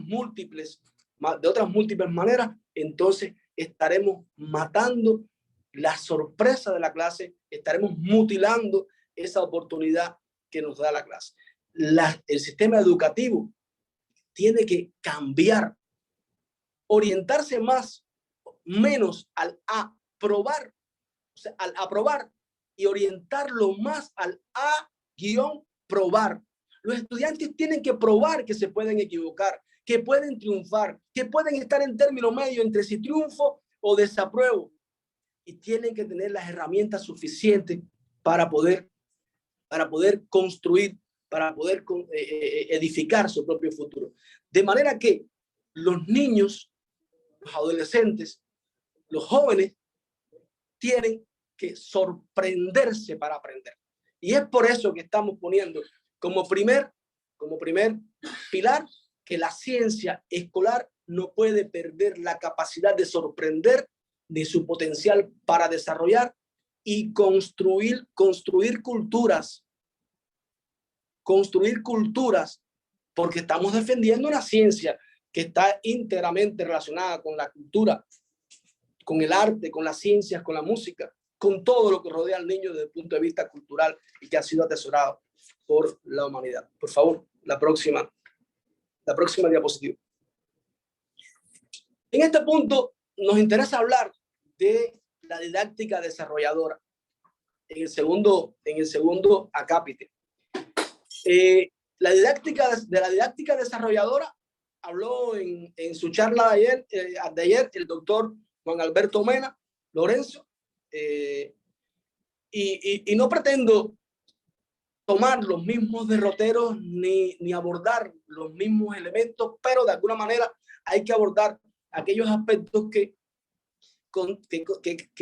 múltiples maneras, entonces estaremos matando la sorpresa de la clase, estaremos mutilando esa oportunidad que nos da la clase. El sistema educativo tiene que cambiar, orientarse menos al aprobar, o sea, al aprobar, y orientarlo más al a-probar. Los estudiantes tienen que probar que se pueden equivocar, que pueden triunfar, que pueden estar en término medio entre si triunfo o desapruebo. Y tienen que tener las herramientas suficientes para poder construir, para poder edificar su propio futuro. De manera que los niños, los adolescentes, los jóvenes tienen que sorprenderse para aprender. Y es por eso que estamos poniendo como primer pilar que la ciencia escolar no puede perder la capacidad de sorprender ni su potencial para desarrollar y construir culturas, porque estamos defendiendo una ciencia que está íntegramente relacionada con la cultura, con el arte, con las ciencias, con la música, con todo lo que rodea al niño desde el punto de vista cultural y que ha sido atesorado por la humanidad. Por favor, la próxima diapositiva. En este punto nos interesa hablar de la didáctica desarrolladora en el segundo acápite. La didáctica desarrolladora habló en su charla de ayer el doctor Juan Alberto Mena Lorenzo, y no pretendo tomar los mismos derroteros ni abordar los mismos elementos, pero de alguna manera hay que abordar aquellos aspectos que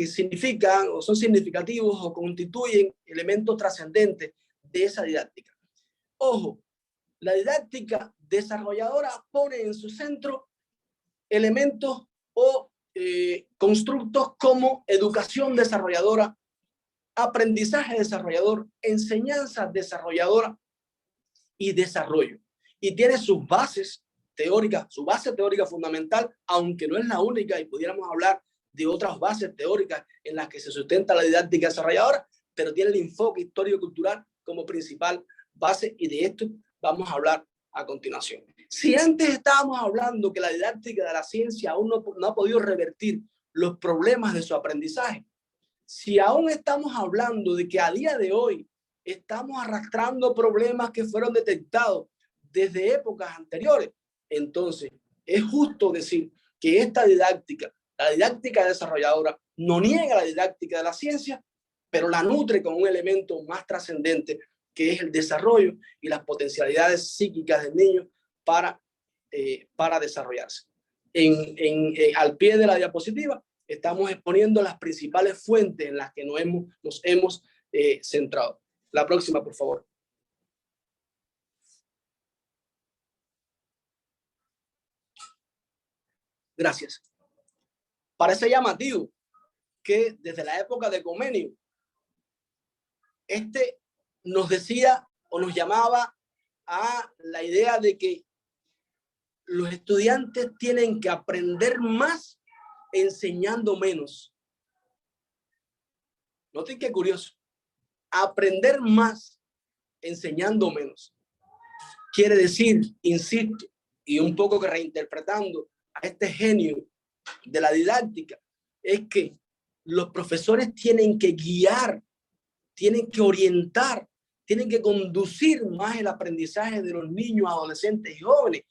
significan o son significativos o constituyen elementos trascendentes de esa didáctica. Ojo, la didáctica desarrolladora pone en su centro elementos o constructos como educación desarrolladora, aprendizaje desarrollador, enseñanza desarrolladora y desarrollo. Y tiene sus bases teóricas, su base teórica fundamental, aunque no es la única, y pudiéramos hablar de otras bases teóricas en las que se sustenta la didáctica desarrolladora, pero tiene el enfoque histórico-cultural como principal base, y de esto vamos a hablar a continuación. Si antes estábamos hablando que la didáctica de la ciencia aún no ha podido revertir los problemas de su aprendizaje, si aún estamos hablando de que a día de hoy estamos arrastrando problemas que fueron detectados desde épocas anteriores, entonces es justo decir que esta didáctica, la didáctica desarrolladora, no niega la didáctica de la ciencia, pero la nutre con un elemento más trascendente, que es el desarrollo y las potencialidades psíquicas del niño para desarrollarse. Al pie de la diapositiva estamos exponiendo las principales fuentes en las que nos hemos centrado. La próxima, por favor. Gracias. Parece llamativo que desde la época de Comenio, nos decía o nos llamaba a la idea de que los estudiantes tienen que aprender más enseñando menos. Noten qué curioso. Aprender más enseñando menos. Quiere decir, insisto, y un poco que reinterpretando a este genio de la didáctica, es que los profesores tienen que guiar, tienen que orientar, tienen que conducir más el aprendizaje de los niños, adolescentes y jóvenes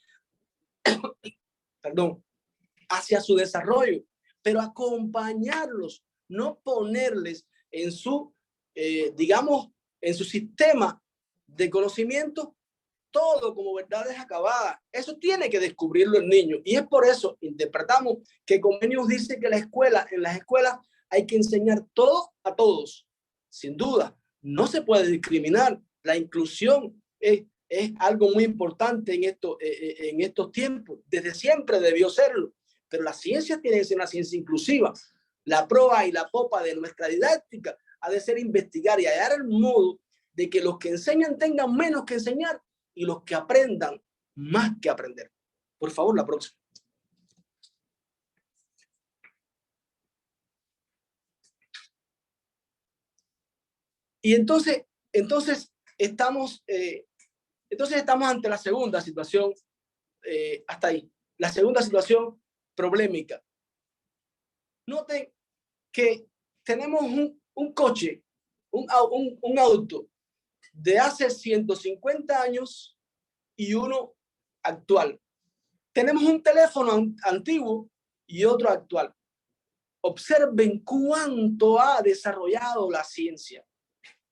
hacia su desarrollo, pero acompañarlos, no ponerles en su, en su sistema de conocimiento todo como verdades acabadas. Eso tiene que descubrirlo el niño. Y es por eso interpretamos que Comenius dice que en las escuelas hay que enseñar todo a todos. Sin duda, no se puede discriminar. La inclusión es algo muy importante en estos tiempos. Desde siempre debió serlo. Pero la ciencia tiene que ser una ciencia inclusiva. La proa y la popa de nuestra didáctica ha de ser investigar y hallar el modo de que los que enseñan tengan menos que enseñar y los que aprendan más que aprender. Por favor, la próxima. Y entonces estamos ante la segunda situación, hasta ahí. La segunda situación problemática. Noten que tenemos un coche, un auto de hace 150 años y uno actual. Tenemos un teléfono antiguo y otro actual. Observen cuánto ha desarrollado la ciencia.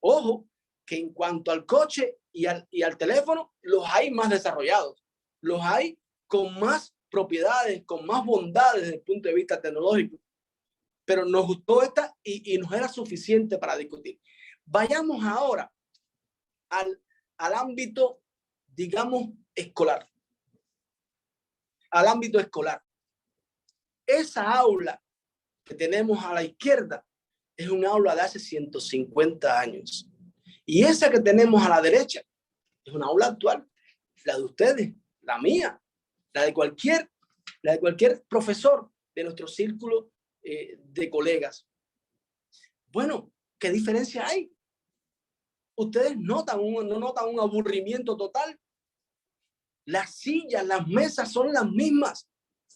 Ojo, que en cuanto al coche y al teléfono, los hay más desarrollados. Los hay con más propiedades, con más bondades desde el punto de vista tecnológico. Pero nos gustó esta y nos era suficiente para discutir. Vayamos ahora al ámbito, digamos, escolar. Al ámbito escolar. Esa aula que tenemos a la izquierda es un aula de hace 150 años. Y esa que tenemos a la derecha es una aula actual. La de ustedes, la mía, la de cualquier profesor de nuestro círculo de colegas. Bueno, ¿qué diferencia hay? ¿Ustedes no notan un aburrimiento total? Las sillas, las mesas son las mismas.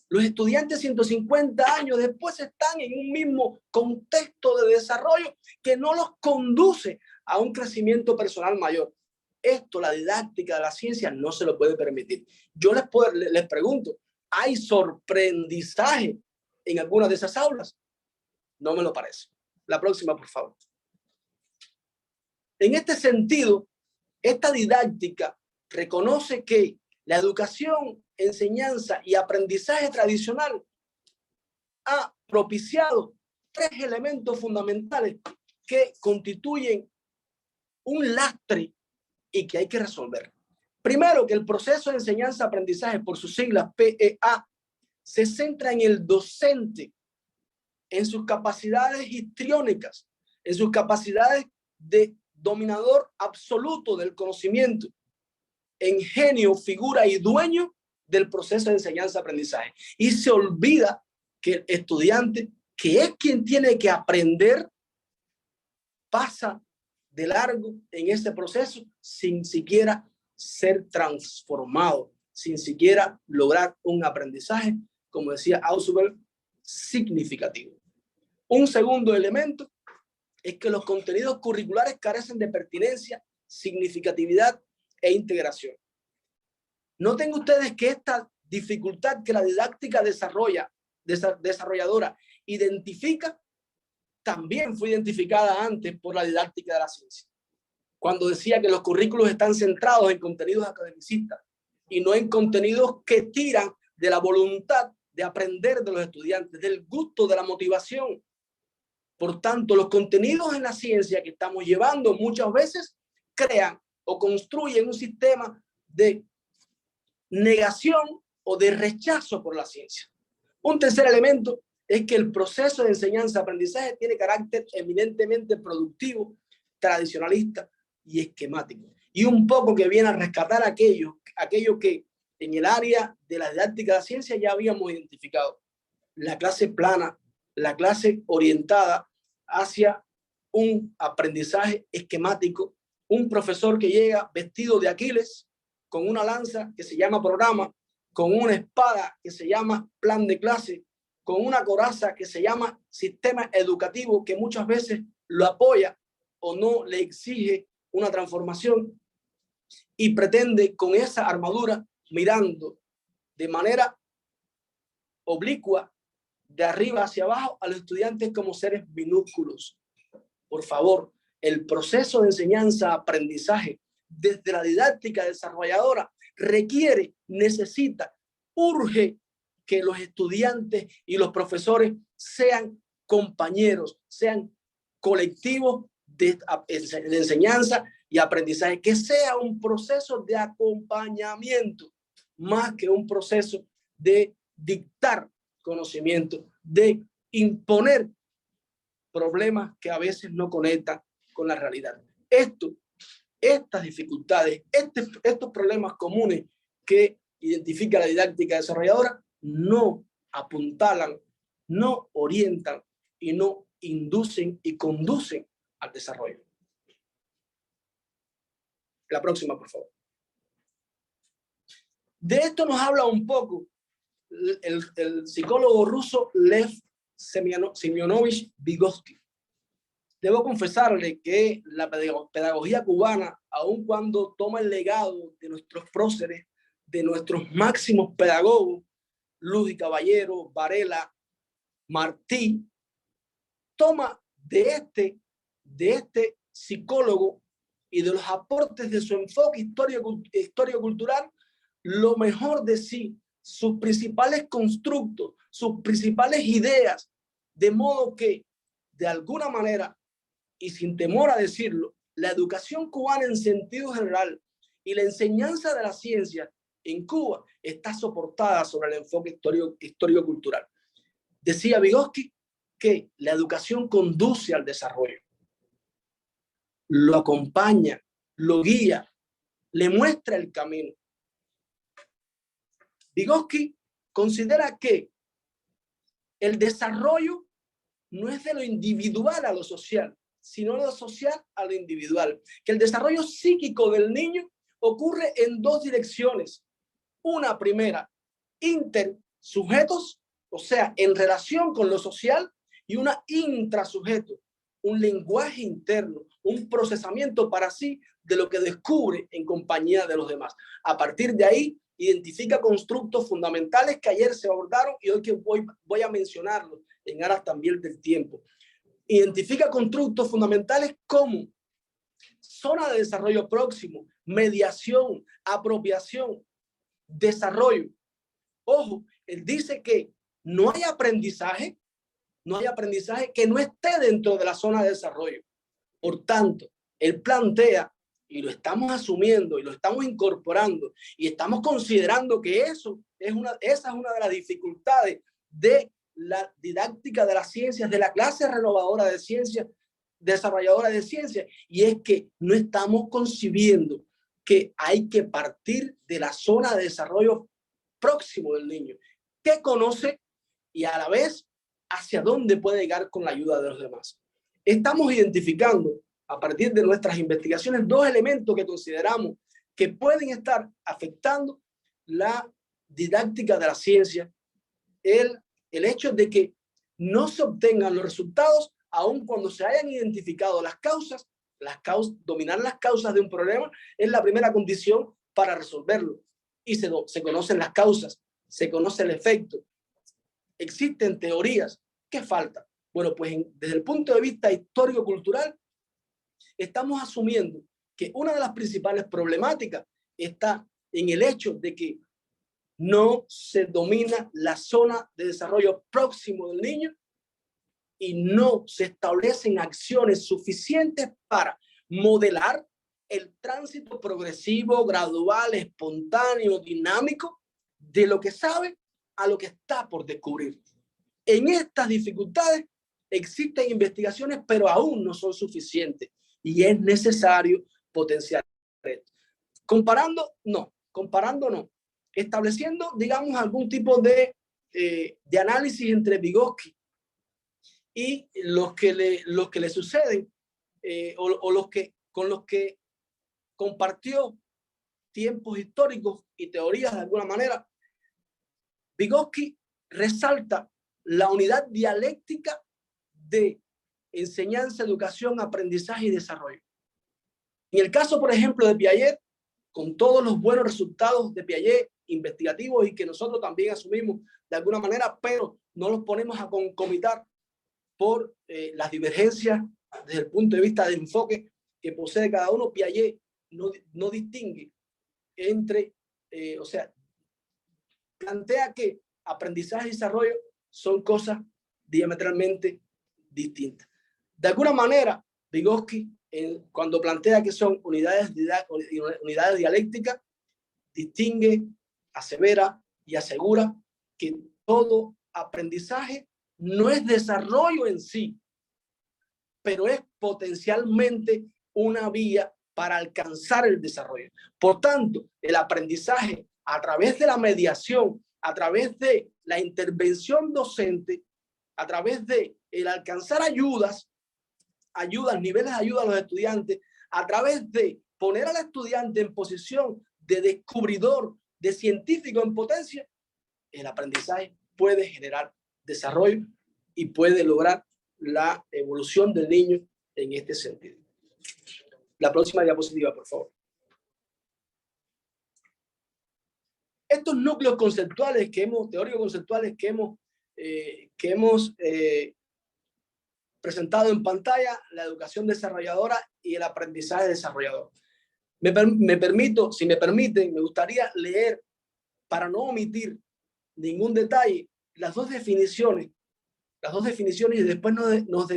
Los estudiantes 150 años después están en un mismo contexto de desarrollo que no los conduce a un crecimiento personal mayor. Esto, la didáctica de la ciencia, no se lo puede permitir. Yo les pregunto, ¿hay sorprendizaje en alguna de esas aulas? No me lo parece. La próxima, por favor. En este sentido, esta didáctica reconoce que la educación, enseñanza y aprendizaje tradicional ha propiciado tres elementos fundamentales que constituyen un lastre y que hay que resolver. Primero, que el proceso de enseñanza-aprendizaje, por sus siglas PEA, se centra en el docente, en sus capacidades histriónicas, en sus capacidades de dominador absoluto del conocimiento, en genio, figura y dueño del proceso de enseñanza-aprendizaje. Y se olvida que el estudiante, que es quien tiene que aprender, pasa de largo en ese proceso sin siquiera ser transformado, sin siquiera lograr un aprendizaje, como decía Ausubel, significativo. Un segundo elemento es que los contenidos curriculares carecen de pertinencia, significatividad e integración. Noten ustedes que esta dificultad que la didáctica desarrolladora identifica, también fue identificada antes por la didáctica de la ciencia, cuando decía que los currículos están centrados en contenidos academicistas y no en contenidos que tiran de la voluntad de aprender de los estudiantes, del gusto, de la motivación. Por tanto, los contenidos en la ciencia que estamos llevando muchas veces crean o construyen un sistema de negación o de rechazo por la ciencia. Un tercer elemento es que el proceso de enseñanza-aprendizaje tiene carácter eminentemente productivo, tradicionalista y esquemático. Y un poco que viene a rescatar aquello que en el área de la didáctica de la ciencia ya habíamos identificado. La clase plana, la clase orientada hacia un aprendizaje esquemático, un profesor que llega vestido de Aquiles, con una lanza que se llama programa, con una espada que se llama plan de clase, con una coraza que se llama sistema educativo, que muchas veces lo apoya o no le exige una transformación, y pretende con esa armadura, mirando de manera oblicua de arriba hacia abajo a los estudiantes como seres minúsculos. Por favor, el proceso de enseñanza-aprendizaje desde la didáctica desarrolladora requiere, necesita, urge que los estudiantes y los profesores sean compañeros, sean colectivos de enseñanza y aprendizaje, que sea un proceso de acompañamiento más que un proceso de dictar conocimiento, de imponer problemas que a veces no conectan con la realidad. Estas dificultades, estos problemas comunes que identifica la didáctica desarrolladora no apuntalan, no orientan y no inducen y conducen al desarrollo. La próxima, por favor. De esto nos habla un poco el psicólogo ruso Lev Semyonovich Vygotsky. Debo confesarle que la pedagogía cubana, aun cuando toma el legado de nuestros próceres, de nuestros máximos pedagogos, Luz y Caballero, Varela, Martí, toma de este psicólogo y de los aportes de su enfoque histórico-cultural lo mejor de sí, sus principales constructos, sus principales ideas, de modo que, de alguna manera, y sin temor a decirlo, la educación cubana en sentido general y la enseñanza de la ciencia en Cuba está soportada sobre el enfoque histórico-cultural. Decía Vygotsky que la educación conduce al desarrollo, lo acompaña, lo guía, le muestra el camino. Vygotsky considera que el desarrollo no es de lo individual a lo social, sino de lo social a lo individual. Que el desarrollo psíquico del niño ocurre en dos direcciones. Una primera, intersujetos, o sea, en relación con lo social, y una intrasujeto, un lenguaje interno, un procesamiento para sí de lo que descubre en compañía de los demás. A partir de ahí, identifica constructos fundamentales que ayer se abordaron y hoy que voy a mencionarlos en aras también del tiempo. Identifica constructos fundamentales como zona de desarrollo próximo, mediación, apropiación, desarrollo. Ojo, él dice que no hay aprendizaje que no esté dentro de la zona de desarrollo. Por tanto, él plantea, y lo estamos asumiendo y lo estamos incorporando y estamos considerando que esa es una de las dificultades de la didáctica de las ciencias, de la clase renovadora de ciencias, desarrolladora de ciencias, y es que no estamos concibiendo que hay que partir de la zona de desarrollo próximo del niño, que conoce y a la vez hacia dónde puede llegar con la ayuda de los demás. Estamos identificando a partir de nuestras investigaciones dos elementos que consideramos que pueden estar afectando la didáctica de la ciencia. El hecho de que no se obtengan los resultados aun cuando se hayan identificado las causas, dominar las causas de un problema es la primera condición para resolverlo. Y se conocen las causas, se conoce el efecto. Existen teorías. ¿Qué falta? Bueno, pues desde el punto de vista histórico-cultural, estamos asumiendo que una de las principales problemáticas está en el hecho de que no se domina la zona de desarrollo próximo del niño y no se establecen acciones suficientes para modelar el tránsito progresivo, gradual, espontáneo, dinámico de lo que sabe a lo que está por descubrir. En estas dificultades existen investigaciones, pero aún no son suficientes y es necesario potenciar esto. Comparando no. Estableciendo, digamos, algún tipo de análisis entre Vygotsky y los que le suceden con los que compartió tiempos históricos y teorías de alguna manera, Vygotsky resalta la unidad dialéctica de enseñanza, educación, aprendizaje y desarrollo. En el caso, por ejemplo, de Piaget, con todos los buenos resultados de Piaget investigativos y que nosotros también asumimos de alguna manera, pero no los ponemos a concomitar por las divergencias desde el punto de vista de enfoque que posee cada uno, Piaget no distingue entre, o sea, plantea que aprendizaje y desarrollo son cosas diametralmente distintas. De alguna manera, Vygotsky, cuando plantea que son unidades dialécticas, distingue, asevera y asegura que todo aprendizaje no es desarrollo en sí, pero es potencialmente una vía para alcanzar el desarrollo. Por tanto, el aprendizaje a través de la mediación, a través de la intervención docente, a través de el alcanzar ayudas, niveles de ayuda a los estudiantes, a través de poner al estudiante en posición de descubridor, de científico en potencia, el aprendizaje puede generar desarrollo y puede lograr la evolución del niño en este sentido. La próxima diapositiva, por favor. Estos núcleos conceptuales teóricos conceptuales que hemos presentado en pantalla, la educación desarrolladora y el aprendizaje desarrollador. Me permito, si me permiten, me gustaría leer, para no omitir ningún detalle, las dos definiciones y después nos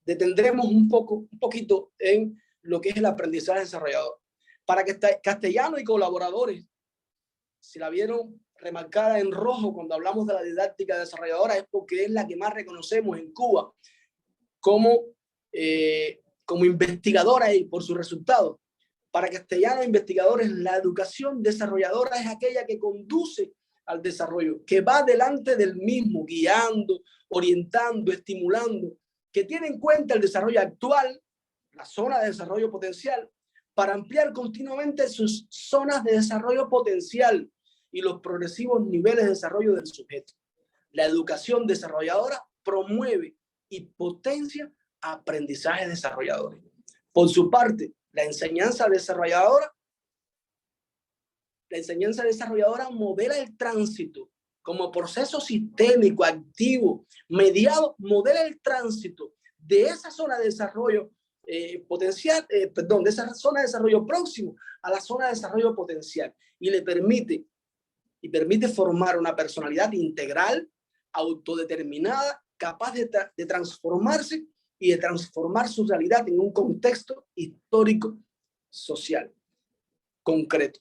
detendremos un poquito en lo que es el aprendizaje desarrollador. Para que Castellano y colaboradores, si la vieron remarcada en rojo cuando hablamos de la didáctica desarrolladora, es porque es la que más reconocemos en Cuba como investigadora y por sus resultados. Para Castellano e investigadores, la educación desarrolladora es aquella que conduce al desarrollo, que va delante del mismo, guiando, orientando, estimulando, que tiene en cuenta el desarrollo actual, la zona de desarrollo potencial, para ampliar continuamente sus zonas de desarrollo potencial y los progresivos niveles de desarrollo del sujeto. La educación desarrolladora promueve y potencia aprendizajes desarrolladores. Por su parte, la enseñanza desarrolladora modela el tránsito como proceso sistémico, activo, mediado, modela el tránsito de esa zona de desarrollo potencial, de esa zona de desarrollo próximo a la zona de desarrollo potencial y permite formar una personalidad integral, autodeterminada, capaz de transformarse y de transformar su realidad en un contexto histórico, social, concreto.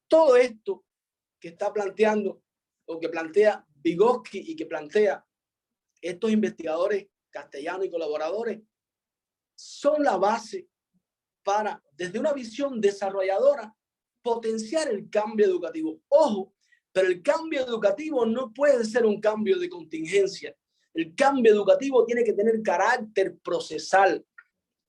Todo esto que está planteando o que plantea Vygotsky y que plantea estos investigadores castellanos y colaboradores son la base para, desde una visión desarrolladora, potenciar el cambio educativo. Ojo, pero el cambio educativo no puede ser un cambio de contingencia. El cambio educativo tiene que tener carácter procesal,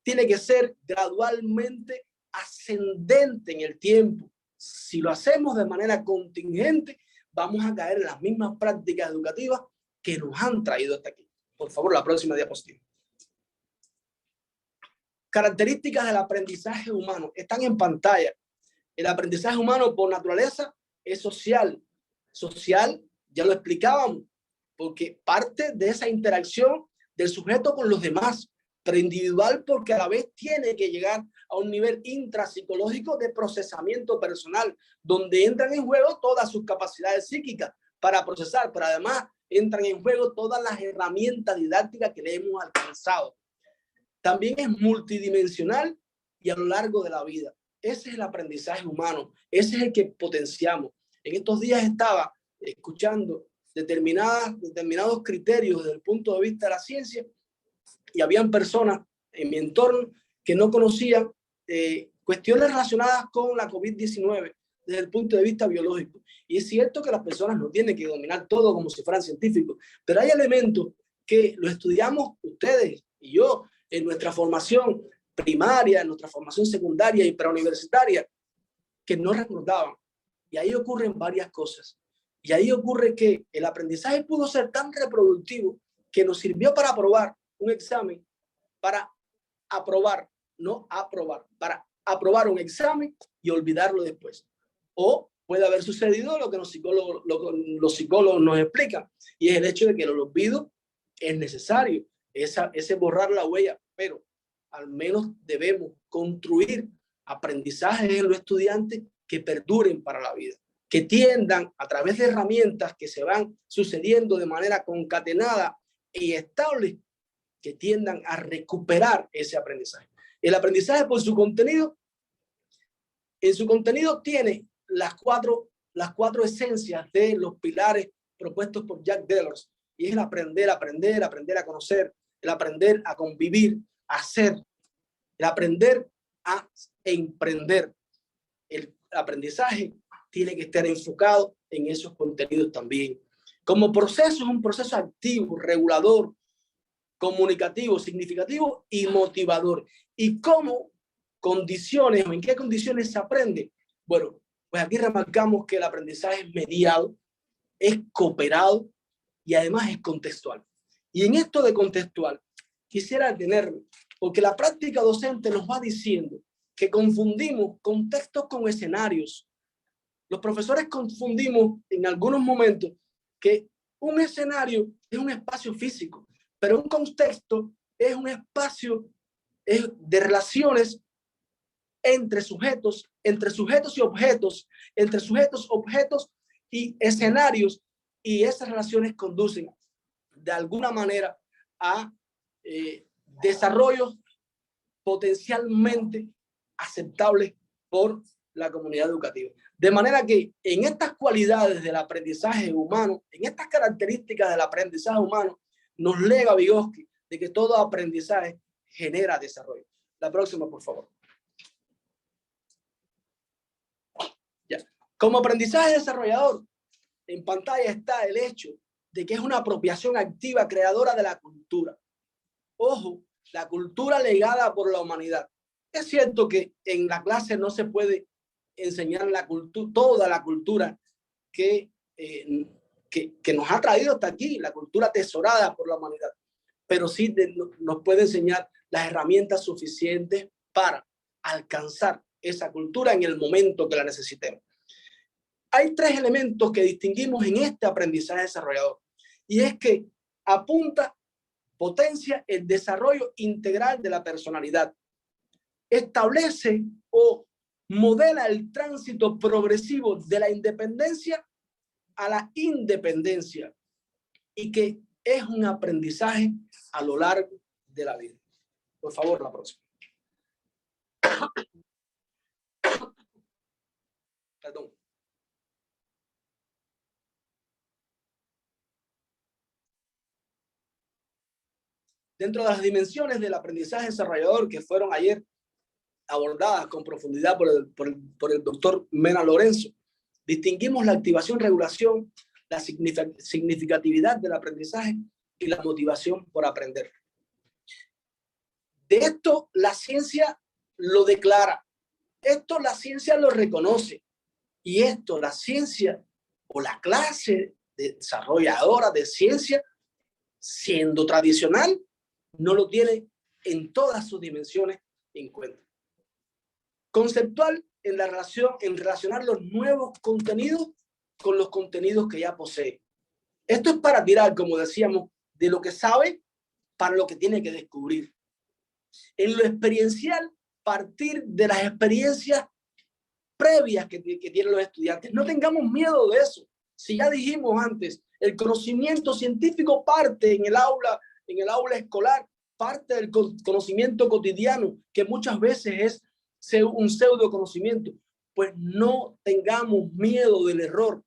tiene que ser gradualmente ascendente en el tiempo. Si lo hacemos de manera contingente, vamos a caer en las mismas prácticas educativas que nos han traído hasta aquí. Por favor, la próxima diapositiva. Características del aprendizaje humano están en pantalla. El aprendizaje humano por naturaleza es social. Social, ya lo explicábamos, porque parte de esa interacción del sujeto con los demás, pero individual porque a la vez tiene que llegar a un nivel intrapsicológico de procesamiento personal, donde entran en juego todas sus capacidades psíquicas para procesar, pero además entran en juego todas las herramientas didácticas que le hemos alcanzado. También es multidimensional y a lo largo de la vida. Ese es el aprendizaje humano, ese es el que potenciamos. En estos días estaba escuchando determinados criterios desde el punto de vista de la ciencia y habían personas en mi entorno que no conocían cuestiones relacionadas con la COVID-19 desde el punto de vista biológico. Y es cierto que las personas no tienen que dominar todo como si fueran científicos, pero hay elementos que lo estudiamos ustedes y yo en nuestra formación primaria, en nuestra formación secundaria y preuniversitaria, que no recordaban. Y ahí ocurren varias cosas. Y ahí ocurre que el aprendizaje pudo ser tan reproductivo que nos sirvió para aprobar un examen, para aprobar un examen y olvidarlo después. O puede haber sucedido lo que los psicólogos nos explican, y es el hecho de que el olvido es necesario, ese borrar la huella, pero al menos debemos construir aprendizajes en los estudiantes que perduren para la vida, que tiendan a través de herramientas que se van sucediendo de manera concatenada y estable, que tiendan a recuperar ese aprendizaje. El aprendizaje por su contenido, en su contenido tiene las cuatro esencias de los pilares propuestos por Jack Delos, y es el aprender a conocer, el aprender a convivir, a hacer, el aprender a emprender. El aprendizaje tiene que estar enfocado en esos contenidos también. Como proceso, es un proceso activo, regulador, comunicativo, significativo y motivador. ¿Y cómo condiciones o en qué condiciones se aprende? Bueno, pues aquí remarcamos que el aprendizaje es mediado, es cooperado y además es contextual. Y en esto de contextual, quisiera detenerme, porque la práctica docente nos va diciendo que confundimos contextos con escenarios. Los profesores confundimos en algunos momentos que un escenario es un espacio físico, pero un contexto es un espacio de relaciones entre sujetos y objetos, entre sujetos, objetos y escenarios, y esas relaciones conducen de alguna manera a desarrollos potencialmente aceptables por la comunidad educativa. De manera que en estas cualidades del aprendizaje humano, en estas características del aprendizaje humano, nos lega Vygotsky de que todo aprendizaje genera desarrollo. La próxima, por favor. Ya. Como aprendizaje desarrollador, en pantalla está el hecho de que es una apropiación activa creadora de la cultura. Ojo, la cultura legada por la humanidad. Es cierto que en la clase no se puede enseñar la cultura, toda la cultura que nos ha traído hasta aquí, la cultura atesorada por la humanidad, pero sí nos puede enseñar las herramientas suficientes para alcanzar esa cultura en el momento que la necesitemos. Hay tres elementos que distinguimos en este aprendizaje desarrollador, y es que apunta, potencia el desarrollo integral de la personalidad, establece o modela el tránsito progresivo de la independencia a la independencia, y que es un aprendizaje a lo largo de la vida. Por favor, la próxima. Perdón. Dentro de las dimensiones del aprendizaje desarrollador que fueron ayer abordadas con profundidad por el doctor Mena Lorenzo, distinguimos la activación, regulación, la significatividad del aprendizaje y la motivación por aprender. De esto la ciencia lo declara, esto la ciencia lo reconoce, y esto la ciencia o la clase desarrolladora de ciencia, siendo tradicional, no lo tiene en todas sus dimensiones en cuenta. Conceptual en relacionar los nuevos contenidos con los contenidos que ya posee. Esto es para tirar, como decíamos, de lo que sabe para lo que tiene que descubrir. En lo experiencial, partir de las experiencias previas que tienen los estudiantes. No tengamos miedo de eso. Si ya dijimos antes, el conocimiento científico parte en el aula escolar, parte del conocimiento cotidiano, que muchas veces es un pseudo conocimiento. Pues no tengamos miedo del error.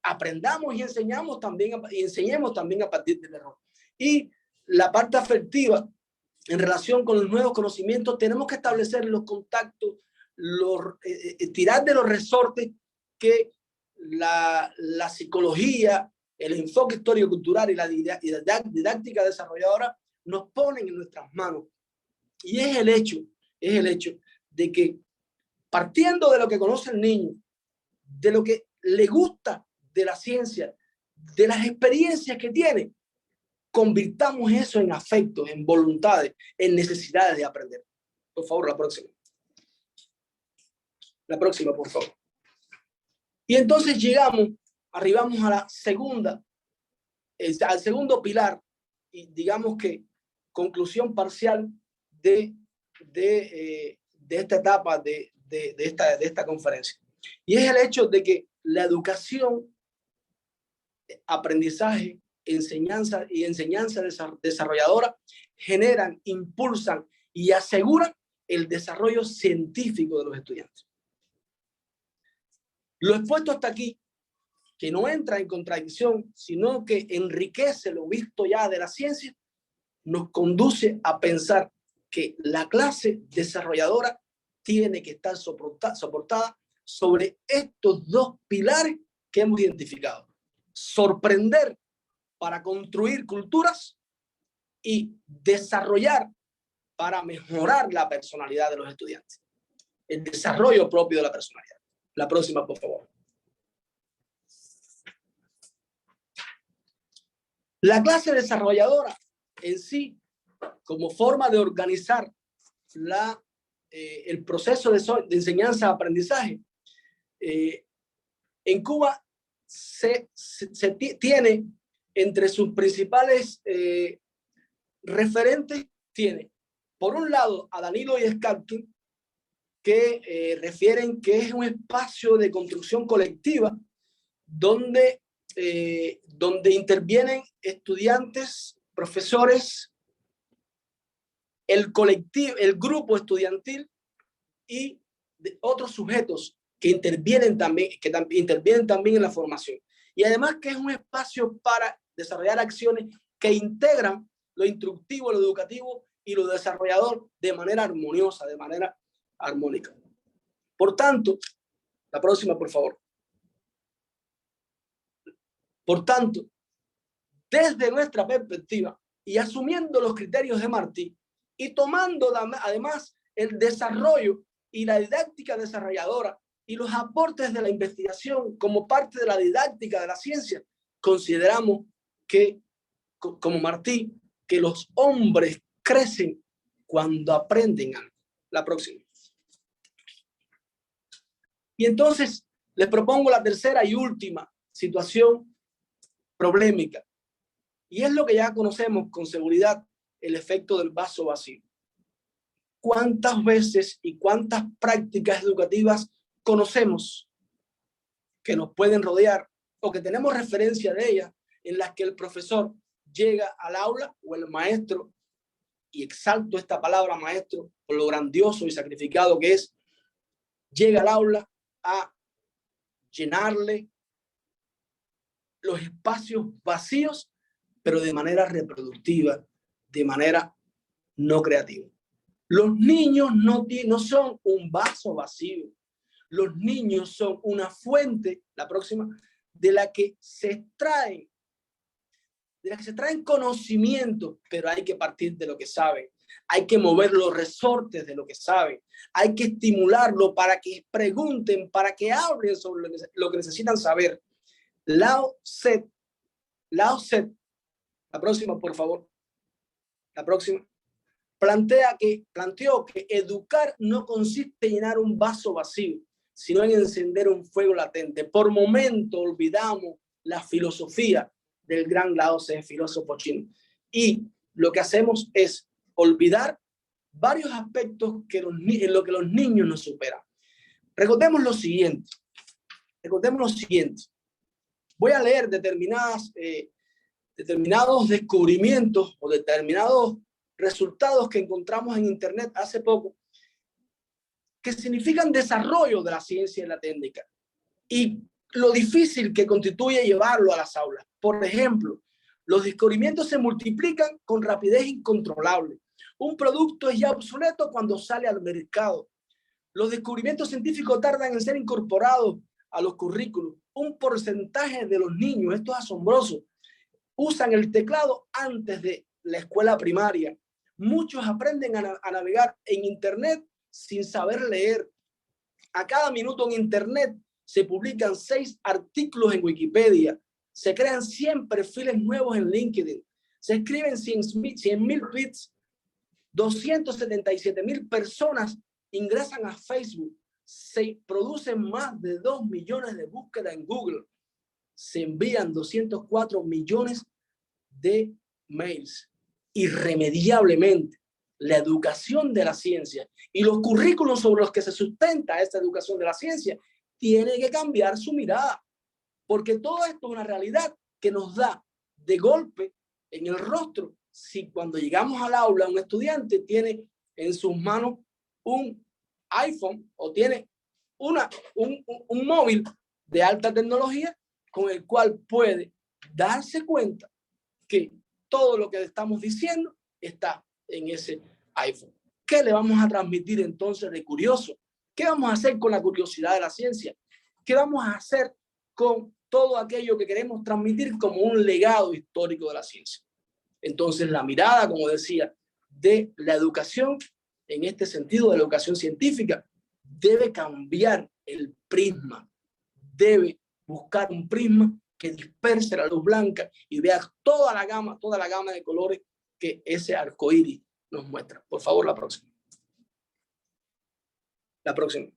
Aprendamos y enseñemos también a partir del error. Y la parte afectiva, en relación con los nuevos conocimientos, tenemos que establecer los contactos, tirar de los resortes que la psicología, el enfoque histórico-cultural y la didáctica desarrolladora nos ponen en nuestras manos. Y es el hecho de que, partiendo de lo que conoce el niño, de lo que le gusta de la ciencia, de las experiencias que tiene, convirtamos eso en afectos, en voluntades, en necesidades de aprender. Por favor, la próxima. La próxima, por favor. Y entonces arribamos a la segunda, al segundo pilar, y digamos que conclusión parcial de esta etapa de esta conferencia. Y es el hecho de que la educación, aprendizaje, enseñanza desarrolladora generan, impulsan y aseguran el desarrollo científico de los estudiantes. Lo expuesto hasta aquí, que no entra en contradicción, sino que enriquece lo visto ya de la ciencia, nos conduce a pensar que la clase desarrolladora tiene que estar soportada sobre estos dos pilares que hemos identificado. Sorprender para construir culturas y desarrollar para mejorar la personalidad de los estudiantes. El desarrollo propio de la personalidad. La próxima, por favor. La clase desarrolladora en sí, como forma de organizar el proceso de enseñanza-aprendizaje, en Cuba se tiene entre sus principales referentes, tiene por un lado a Danilo y Skalkin, que refieren que es un espacio de construcción colectiva donde intervienen estudiantes, profesores, el colectivo, el grupo estudiantil y otros sujetos que intervienen también en la formación. Y además que es un espacio para desarrollar acciones que integran lo instructivo, lo educativo y lo desarrollador de manera armoniosa, de manera armónica. Por tanto, la próxima, por favor. Por tanto, desde nuestra perspectiva y asumiendo los criterios de Martí y tomando además el desarrollo y la didáctica desarrolladora y los aportes de la investigación como parte de la didáctica de la ciencia, consideramos que, como Martí, que los hombres crecen cuando aprenden algo. La próxima. Y entonces les propongo la tercera y última situación problemática. Y es lo que ya conocemos con seguridad, el efecto del vaso vacío. ¿Cuántas veces y cuántas prácticas educativas conocemos que nos pueden rodear o que tenemos referencia de ellas, en las que el profesor llega al aula o el maestro, y exalto esta palabra maestro por lo grandioso y sacrificado que es, llega al aula a llenarle los espacios vacíos, pero de manera reproductiva, de manera no creativa? Los niños no son un vaso vacío. Los niños son una fuente, la próxima, de la que se extraen conocimientos, pero hay que partir de lo que saben. Hay que mover los resortes de lo que saben. Hay que estimularlo para que pregunten, para que hablen sobre lo que necesitan saber. Lao Tse, la próxima, por favor. La próxima. Planteó que educar no consiste en llenar un vaso vacío, sino en encender un fuego latente. Por momento olvidamos la filosofía del gran Lao Tse, filósofo chino. Y lo que hacemos es olvidar varios aspectos en lo que los niños nos superan. Recordemos lo siguiente. Voy a leer determinados descubrimientos o determinados resultados que encontramos en internet hace poco, que significan desarrollo de la ciencia y la técnica y lo difícil que constituye llevarlo a las aulas. Por ejemplo, los descubrimientos se multiplican con rapidez incontrolable. Un producto es ya obsoleto cuando sale al mercado. Los descubrimientos científicos tardan en ser incorporados a los currículos. Un porcentaje de los niños, esto es asombroso, usan el teclado antes de la escuela primaria. Muchos aprenden a navegar en internet sin saber leer. A cada minuto en internet se publican 6 artículos en Wikipedia. Se crean 100 perfiles nuevos en LinkedIn. Se escriben 100,000 tweets. 277,000 personas ingresan a Facebook. Se producen más de 2 millones de búsquedas en Google. Se envían 204 millones de mails. Irremediablemente, la educación de la ciencia y los currículos sobre los que se sustenta esta educación de la ciencia, tiene que cambiar su mirada, porque todo esto es una realidad que nos da de golpe en el rostro si cuando llegamos al aula un estudiante tiene en sus manos un iPhone o tiene un móvil de alta tecnología con el cual puede darse cuenta que todo lo que estamos diciendo está en ese iPhone. ¿Qué le vamos a transmitir entonces de curioso? ¿Qué vamos a hacer con la curiosidad de la ciencia? ¿Qué vamos a hacer con todo aquello que queremos transmitir como un legado histórico de la ciencia? Entonces, la mirada, como decía, de la educación, en este sentido de la educación científica, debe cambiar el prisma, debe buscar un prisma que disperse la luz blanca y vea toda la gama de colores que ese arco iris nos muestra. Por favor, la próxima. La próxima.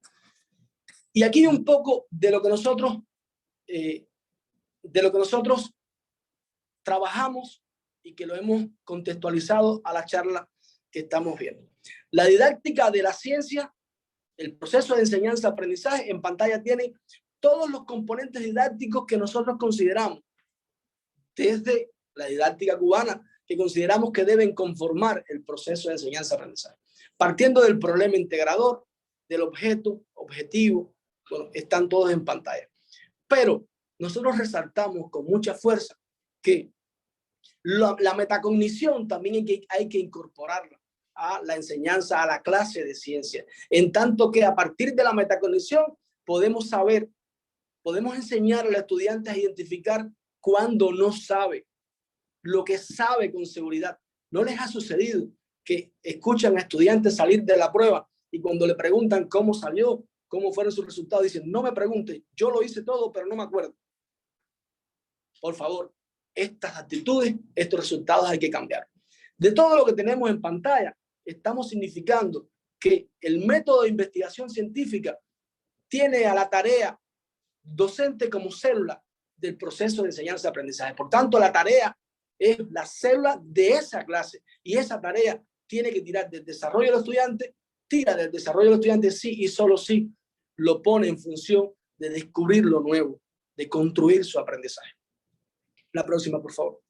Y aquí un poco de lo que nosotros trabajamos y que lo hemos contextualizado a la charla que estamos viendo. La didáctica de la ciencia, el proceso de enseñanza-aprendizaje en pantalla tiene todos los componentes didácticos que nosotros consideramos, desde la didáctica cubana, que consideramos que deben conformar el proceso de enseñanza-aprendizaje. Partiendo del problema integrador, del objeto, objetivo, bueno, están todos en pantalla. Pero nosotros resaltamos con mucha fuerza que la metacognición también hay que incorporarla a la enseñanza, a la clase de ciencia. En tanto que a partir de la metacognición podemos enseñar al estudiante a identificar cuando no sabe, lo que sabe con seguridad. ¿No les ha sucedido que escuchan a estudiantes salir de la prueba y cuando le preguntan cómo salió, cómo fueron sus resultados, dicen, no me pregunte, yo lo hice todo, pero no me acuerdo? Por favor, estas actitudes, estos resultados hay que cambiar. De todo lo que tenemos en pantalla, estamos significando que el método de investigación científica tiene a la tarea docente como célula del proceso de enseñanza-aprendizaje. Por tanto, la tarea es la célula de esa clase y esa tarea tiene que tirar del desarrollo del estudiante, tira del desarrollo del estudiante sí y solo sí lo pone en función de descubrir lo nuevo, de construir su aprendizaje. La próxima, por favor.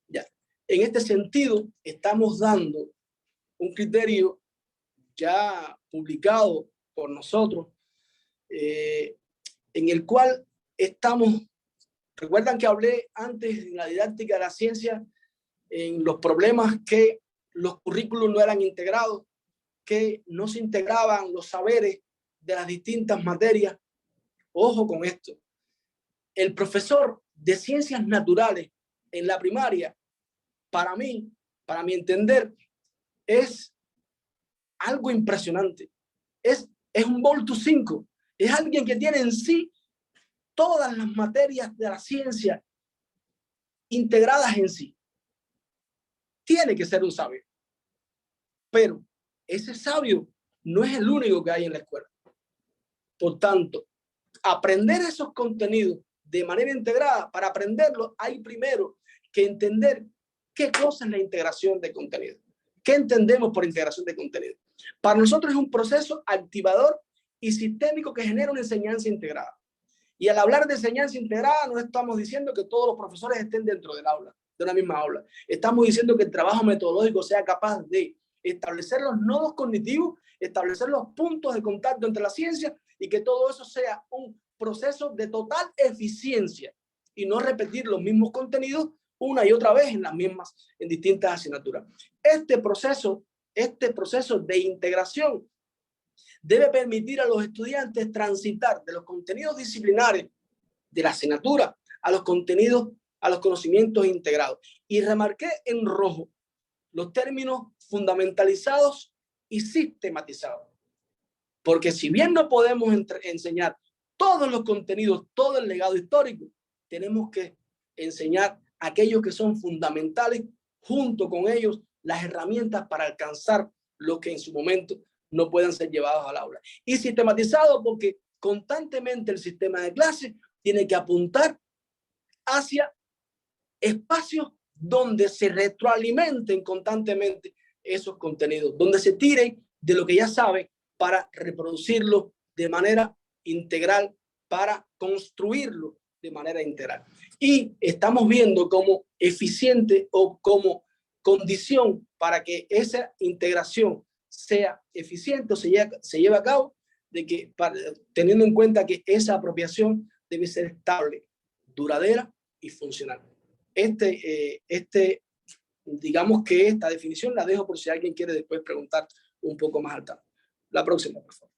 Ya. En este sentido, estamos dando un criterio ya publicado por nosotros, en el cual recuerdan que hablé antes en la didáctica de la ciencia, en los problemas que los currículos no eran integrados, que no se integraban los saberes de las distintas materias. Ojo con esto. El profesor de ciencias naturales en la primaria, para mi entender, es algo impresionante. Es un Voltu 5. Es alguien que tiene en sí todas las materias de la ciencia integradas en sí. Tiene que ser un sabio. Pero ese sabio no es el único que hay en la escuela. Por tanto, aprender esos contenidos de manera integrada, para aprenderlo hay primero que entender qué cosa es la integración de contenido. ¿Qué entendemos por integración de contenido? Para nosotros es un proceso activador y sistémico que genera una enseñanza integrada. Y al hablar de enseñanza integrada no estamos diciendo que todos los profesores estén dentro del aula, de una misma aula. Estamos diciendo que el trabajo metodológico sea capaz de establecer los nodos cognitivos, establecer los puntos de contacto entre la ciencia y que todo eso sea un proceso de total eficiencia y no repetir los mismos contenidos una y otra vez en distintas asignaturas. Este proceso de integración debe permitir a los estudiantes transitar de los contenidos disciplinares de la asignatura a los conocimientos integrados. Y remarqué en rojo los términos fundamentalizados y sistematizados. Porque si bien no podemos enseñar todos los contenidos, todo el legado histórico, tenemos que enseñar aquellos que son fundamentales, junto con ellos las herramientas para alcanzar lo que en su momento no puedan ser llevados al aula. Y sistematizado porque constantemente el sistema de clase tiene que apuntar hacia espacios donde se retroalimenten constantemente esos contenidos, donde se tiren de lo que ya saben para reproducirlo de manera integral, para construirlo de manera integral. Y estamos viendo como eficiente o como condición para que esa integración sea eficiente o se lleve a cabo, de que teniendo en cuenta que esa apropiación debe ser estable, duradera y funcional. Digamos que esta definición la dejo por si alguien quiere después preguntar un poco más al tanto. La próxima, por favor.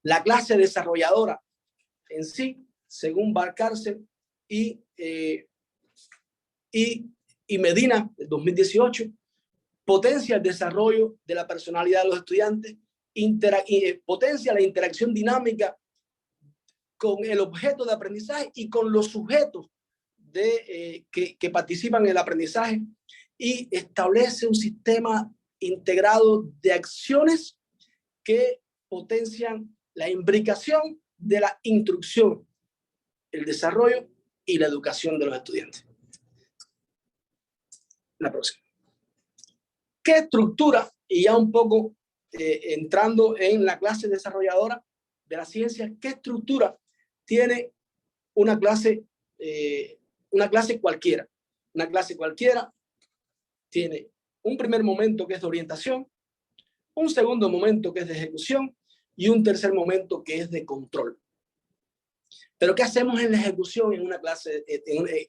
La clase desarrolladora en sí, según Valcárcel y Medina, del 2018, potencia el desarrollo de la personalidad de los estudiantes, potencia la interacción dinámica con el objeto de aprendizaje y con los sujetos que participan en el aprendizaje, y establece un sistema integrado de acciones que potencian la imbricación de la instrucción, el desarrollo y la educación de los estudiantes. La próxima. ¿Qué estructura? Y ya un poco entrando en la clase desarrolladora de la ciencia, ¿qué estructura tiene una clase cualquiera? Una clase cualquiera tiene un primer momento que es de orientación, un segundo momento que es de ejecución y un tercer momento que es de control. Pero ¿qué hacemos en la ejecución en una clase?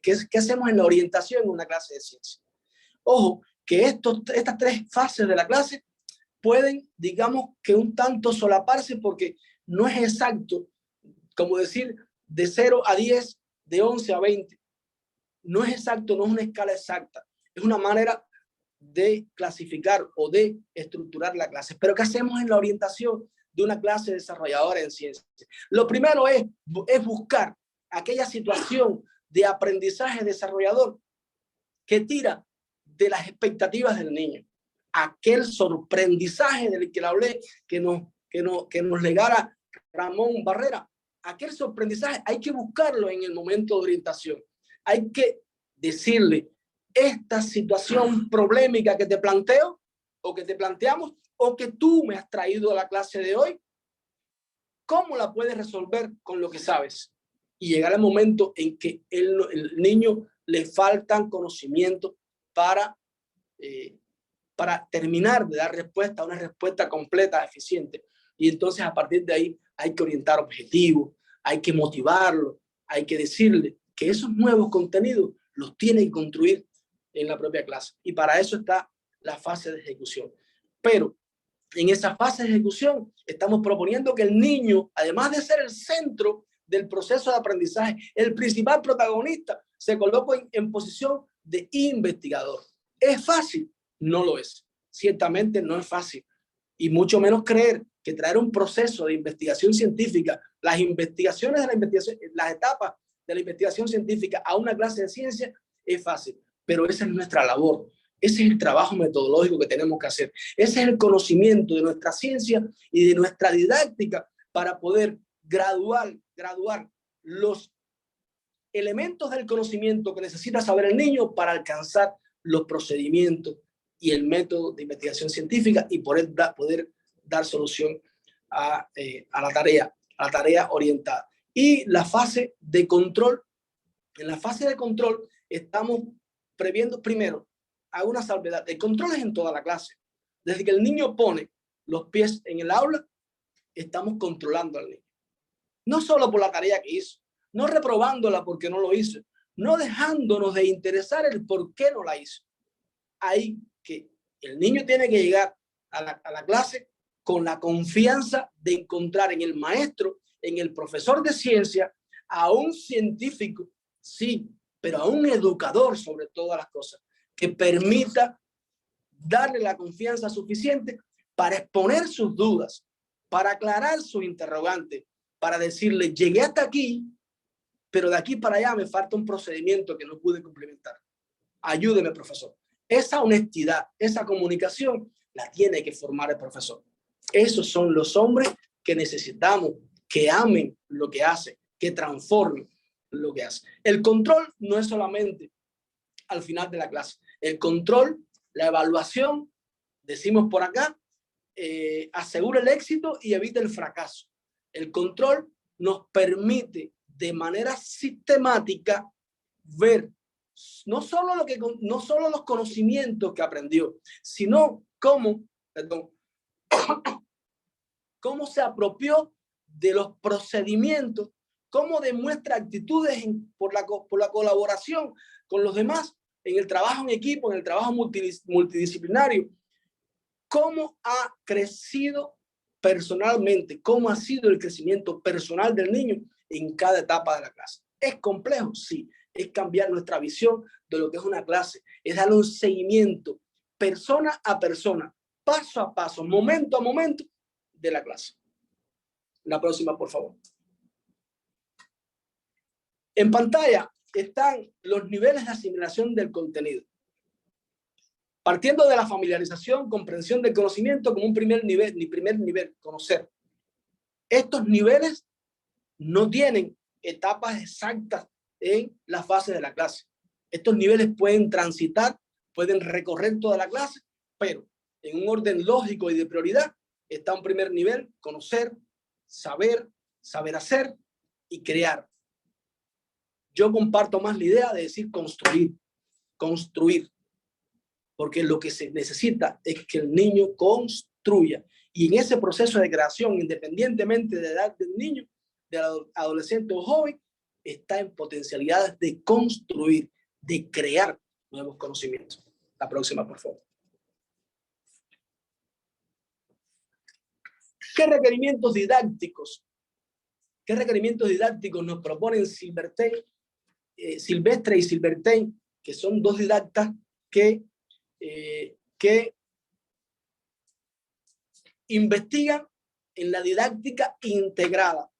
¿Qué hacemos en la orientación en una clase de ciencia? Ojo, que estas tres fases de la clase pueden, digamos, que un tanto solaparse, porque no es exacto, como decir, de 0 a 10, de 11 a 20. No es exacto, no es una escala exacta. Es una manera de clasificar o de estructurar la clase. Pero ¿qué hacemos en la orientación de una clase desarrolladora en ciencias? Lo primero es buscar aquella situación de aprendizaje desarrollador que tira de las expectativas del niño, aquel sorprendizaje del que le hablé, que nos legara Ramón Barrera. Aquel sorprendizaje hay que buscarlo en el momento de orientación. Hay que decirle: esta situación problemática que te planteo o que te planteamos o que tú me has traído a la clase de hoy, ¿cómo la puedes resolver con lo que sabes? Y llegar al momento en que el niño le faltan conocimientos para terminar de dar respuesta a una respuesta completa, eficiente. Y entonces a partir de ahí hay que orientar objetivos, hay que motivarlo, hay que decirle que esos nuevos contenidos los tiene que construir en la propia clase. Y para eso está la fase de ejecución. Pero en esa fase de ejecución estamos proponiendo que el niño, además de ser el centro del proceso de aprendizaje, el principal protagonista, se coloque en posición de investigador. ¿Es fácil? No lo es. Ciertamente no es fácil. Y mucho menos creer que traer un proceso de investigación científica, las investigaciones de la investigación, las etapas de la investigación científica a una clase de ciencia es fácil. Pero esa es nuestra labor. Ese es el trabajo metodológico que tenemos que hacer. Ese es el conocimiento de nuestra ciencia y de nuestra didáctica para poder graduar los elementos del conocimiento que necesita saber el niño para alcanzar los procedimientos y el método de investigación científica y poder dar solución a la tarea orientada. Y la fase de control. En la fase de control estamos previendo, primero, hago una salvedad, el control es en toda la clase. Desde que el niño pone los pies en el aula, estamos controlando al niño. No solo por la tarea que hizo, no reprobándola porque no lo hizo, no dejándonos de interesar el por qué no la hizo. Ahí que el niño tiene que llegar a la clase con la confianza de encontrar en el maestro, en el profesor de ciencia, a un científico, sí, pero a un educador sobre todas las cosas, que permita darle la confianza suficiente para exponer sus dudas, para aclarar sus interrogantes, para decirle: llegué hasta aquí, pero de aquí para allá me falta un procedimiento que no pude complementar. Ayúdeme, profesor. Esa honestidad, esa comunicación la tiene que formar el profesor. Esos son los hombres que necesitamos, que amen lo que hacen, que transformen lo que hacen. El control no es solamente al final de la clase. El control, la evaluación, decimos por acá, asegura el éxito y evita el fracaso. El control nos permite de manera sistemática ver no solo los conocimientos que aprendió, sino cómo se apropió de los procedimientos, cómo demuestra actitudes por la colaboración con los demás, en el trabajo en equipo, en el trabajo multidisciplinario, cómo ha crecido personalmente, cómo ha sido el crecimiento personal del niño en cada etapa de la clase. ¿Es complejo? Sí. Es cambiar nuestra visión de lo que es una clase, es darle un seguimiento persona a persona, paso a paso, momento a momento de la clase. La próxima, por favor. En pantalla están los niveles de asimilación del contenido. Partiendo de la familiarización, comprensión del conocimiento como un primer nivel, conocer. Estos niveles no tienen etapas exactas en las fases de la clase. Estos niveles pueden transitar, pueden recorrer toda la clase, pero en un orden lógico y de prioridad está un primer nivel, conocer, saber, saber hacer y crear. Yo comparto más la idea de decir construir, porque lo que se necesita es que el niño construya. Y en ese proceso de creación, independientemente de la edad del niño, del adolescente o joven, está en potencialidades de construir, de crear nuevos conocimientos. La próxima, por favor. ¿Qué requerimientos didácticos nos proponen Silverstein y Silverstein, que son dos didactas que investigan en la didáctica integrada?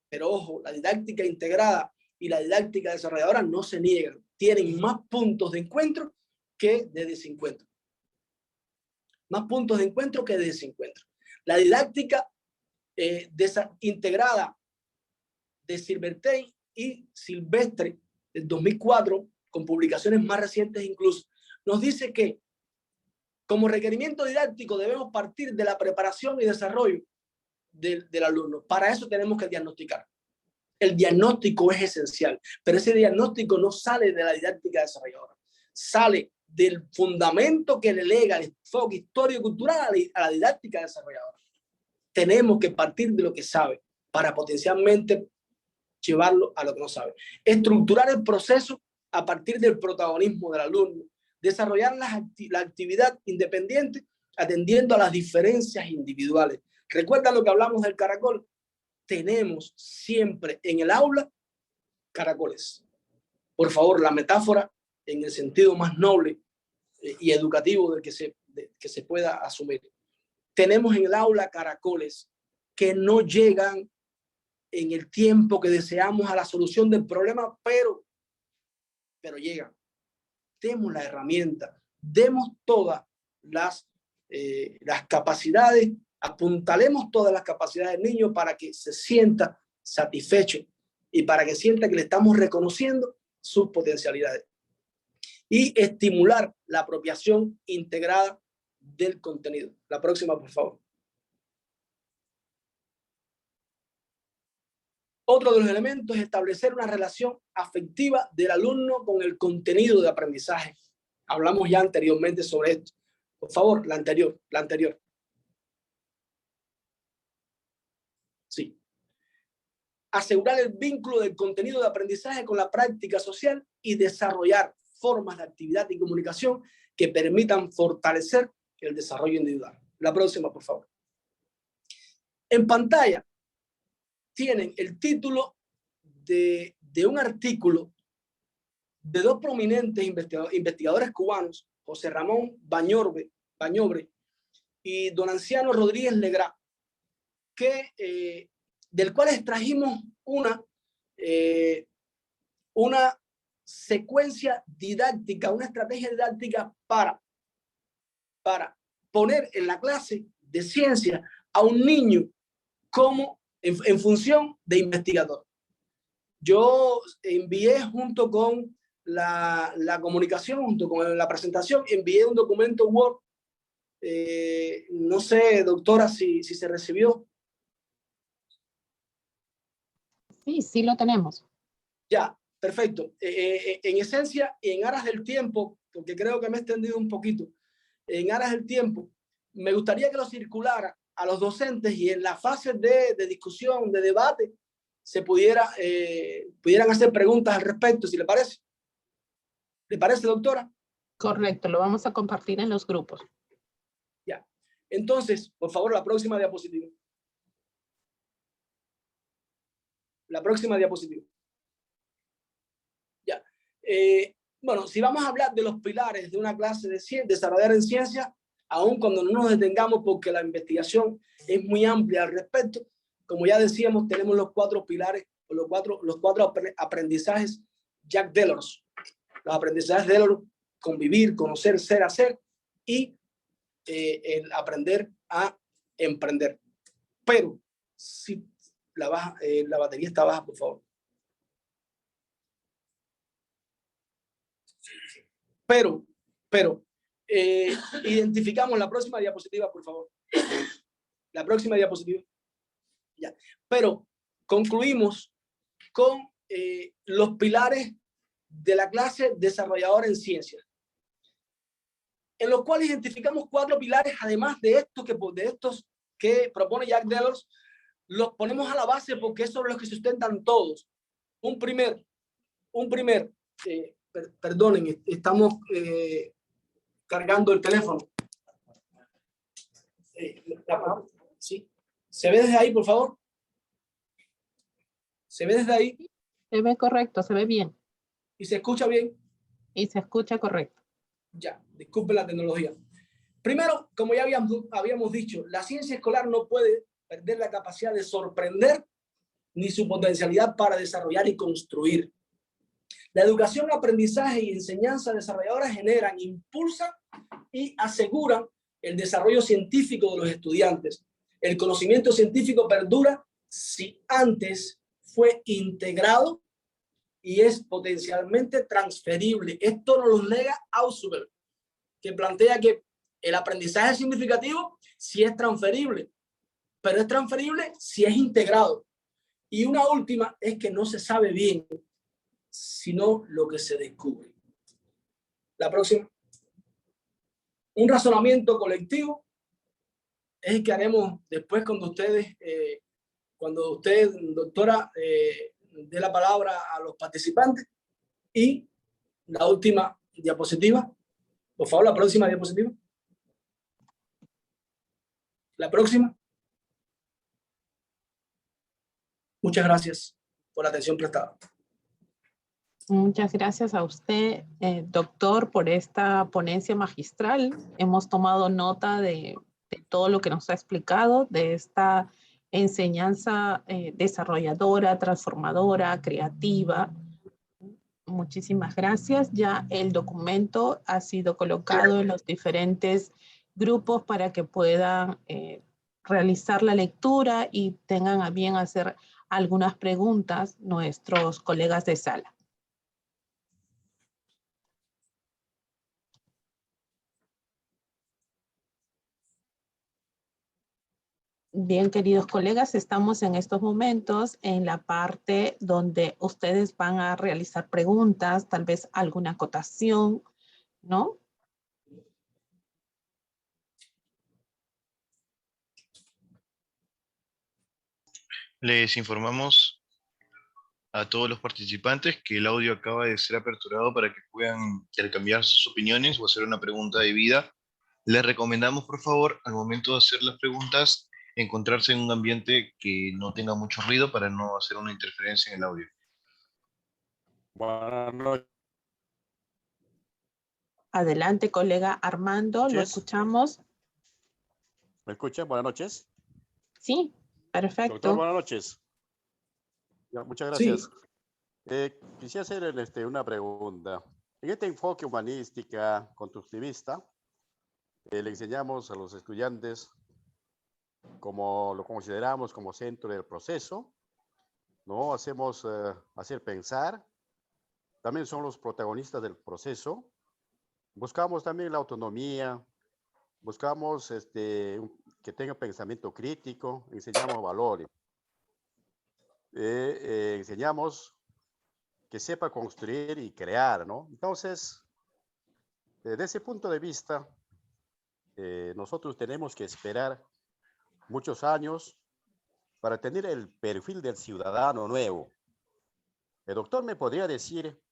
Pero ojo, la didáctica integrada y la didáctica desarrolladora no se niegan. Tienen más puntos de encuentro que de desencuentro. Más puntos de encuentro que de desencuentro. La didáctica integrada de Silverstein y Silvestre del 2004, con publicaciones más recientes incluso, nos dice que como requerimiento didáctico debemos partir de la preparación y desarrollo del alumno. Para eso tenemos que diagnosticar. El diagnóstico es esencial, pero ese diagnóstico no sale de la didáctica desarrolladora, sale del fundamento que le lega el enfoque histórico-cultural a la didáctica desarrolladora. Tenemos que partir de lo que sabe para potencialmente llevarlo a lo que no sabe. Estructurar el proceso a partir del protagonismo del alumno, desarrollar la actividad independiente atendiendo a las diferencias individuales. ¿Recuerdan lo que hablamos del caracol? Tenemos siempre en el aula caracoles. Por favor, la metáfora en el sentido más noble y educativo del que se pueda asumir. Tenemos en el aula caracoles que no llegan en el tiempo que deseamos a la solución del problema, pero llegan. Demos la herramienta, demos todas las capacidades, apuntalemos todas las capacidades del niño para que se sienta satisfecho y para que sienta que le estamos reconociendo sus potencialidades. Y estimular la apropiación integrada del contenido. La próxima, por favor. Otro de los elementos es establecer una relación afectiva del alumno con el contenido de aprendizaje. Hablamos ya anteriormente sobre esto. Por favor, la anterior. Sí. Asegurar el vínculo del contenido de aprendizaje con la práctica social y desarrollar formas de actividad y comunicación que permitan fortalecer el desarrollo individual. La próxima, por favor. En pantalla tienen el título de un artículo de dos prominentes investigadores cubanos, José Ramón Bañobre y don Anciano Rodríguez Legrá, del cual extrajimos una secuencia didáctica, una estrategia didáctica para poner en la clase de ciencia a un niño como en función de investigador. Yo envié junto con la comunicación junto con la presentación, envié un documento Word. No sé, doctora, si se recibió. Sí, sí lo tenemos. Ya, perfecto. En esencia, y en aras del tiempo, porque creo que me he extendido un poquito, en aras del tiempo, me gustaría que lo circulara a los docentes y en la fase de discusión, de debate, se pudieran hacer preguntas al respecto, si le parece. ¿Le parece, doctora? Correcto, lo vamos a compartir en los grupos. Ya. Entonces, por favor, la próxima diapositiva. La próxima diapositiva. Ya. Bueno, si vamos a hablar de los pilares de una clase de desarrollar en ciencia, aun cuando no nos detengamos porque la investigación es muy amplia al respecto, como ya decíamos, tenemos los 4 pilares, los cuatro aprendizajes Jack Delors. Los aprendizajes de Delors: convivir, conocer, ser, hacer, y el aprender a emprender. Pero si la batería está baja, por favor. Pero, identificamos la próxima diapositiva, por favor. La próxima diapositiva. Ya. Pero concluimos con los pilares de la clase desarrollador en ciencias, en los cuales identificamos 4 pilares, además de estos que propone Jack Delors. Los ponemos a la base porque es sobre los que sustentan todos. Perdonen, estamos cargando el teléfono. ¿Sí? ¿Se ve desde ahí, por favor? ¿Se ve desde ahí? Se ve correcto, se ve bien. ¿Y se escucha bien? Y se escucha correcto. Ya, disculpen la tecnología. Primero, como ya habíamos dicho, la ciencia escolar no puede perder la capacidad de sorprender ni su potencialidad para desarrollar y construir. La educación, aprendizaje y enseñanza desarrolladora generan, impulsan y aseguran el desarrollo científico de los estudiantes. El conocimiento científico perdura si antes fue integrado y es potencialmente transferible. Esto nos lo nega Ausubel, que plantea que el aprendizaje significativo sí es transferible, pero es transferible si es integrado. Y una última es que no se sabe bien, sino lo que se descubre. La próxima. Un razonamiento colectivo es el que haremos después cuando usted, doctora, dé la palabra a los participantes. Y la última diapositiva. Por favor, la próxima diapositiva. La próxima. Muchas gracias por la atención prestada. Muchas gracias a usted, doctor, por esta ponencia magistral. Hemos tomado nota de todo lo que nos ha explicado, de esta enseñanza desarrolladora, transformadora, creativa. Muchísimas gracias. Ya el documento ha sido colocado en los diferentes grupos para que puedan realizar la lectura y tengan a bien hacer algunas preguntas nuestros colegas de sala. Bien, queridos colegas, estamos en estos momentos en la parte donde ustedes van a realizar preguntas, tal vez alguna acotación, ¿no? Les informamos a todos los participantes que el audio acaba de ser aperturado para que puedan intercambiar sus opiniones o hacer una pregunta debida. Les recomendamos, por favor, al momento de hacer las preguntas, encontrarse en un ambiente que no tenga mucho ruido para no hacer una interferencia en el audio. Buenas noches. Adelante, colega Armando, lo escuchamos. ¿Me escuchan? Buenas noches. Sí, perfecto. Doctor, buenas noches. Ya, muchas gracias. Sí. Quisiera hacer una pregunta. En este enfoque humanística, constructivista, le enseñamos a los estudiantes como lo consideramos como centro del proceso, ¿no? Hacemos hacer pensar, también son los protagonistas del proceso. Buscamos también la autonomía, buscamos que tenga pensamiento crítico, enseñamos valores, enseñamos que sepa construir y crear, ¿no? Entonces, desde ese punto de vista, nosotros tenemos que esperar muchos años para tener el perfil del ciudadano nuevo. El doctor me podría decir,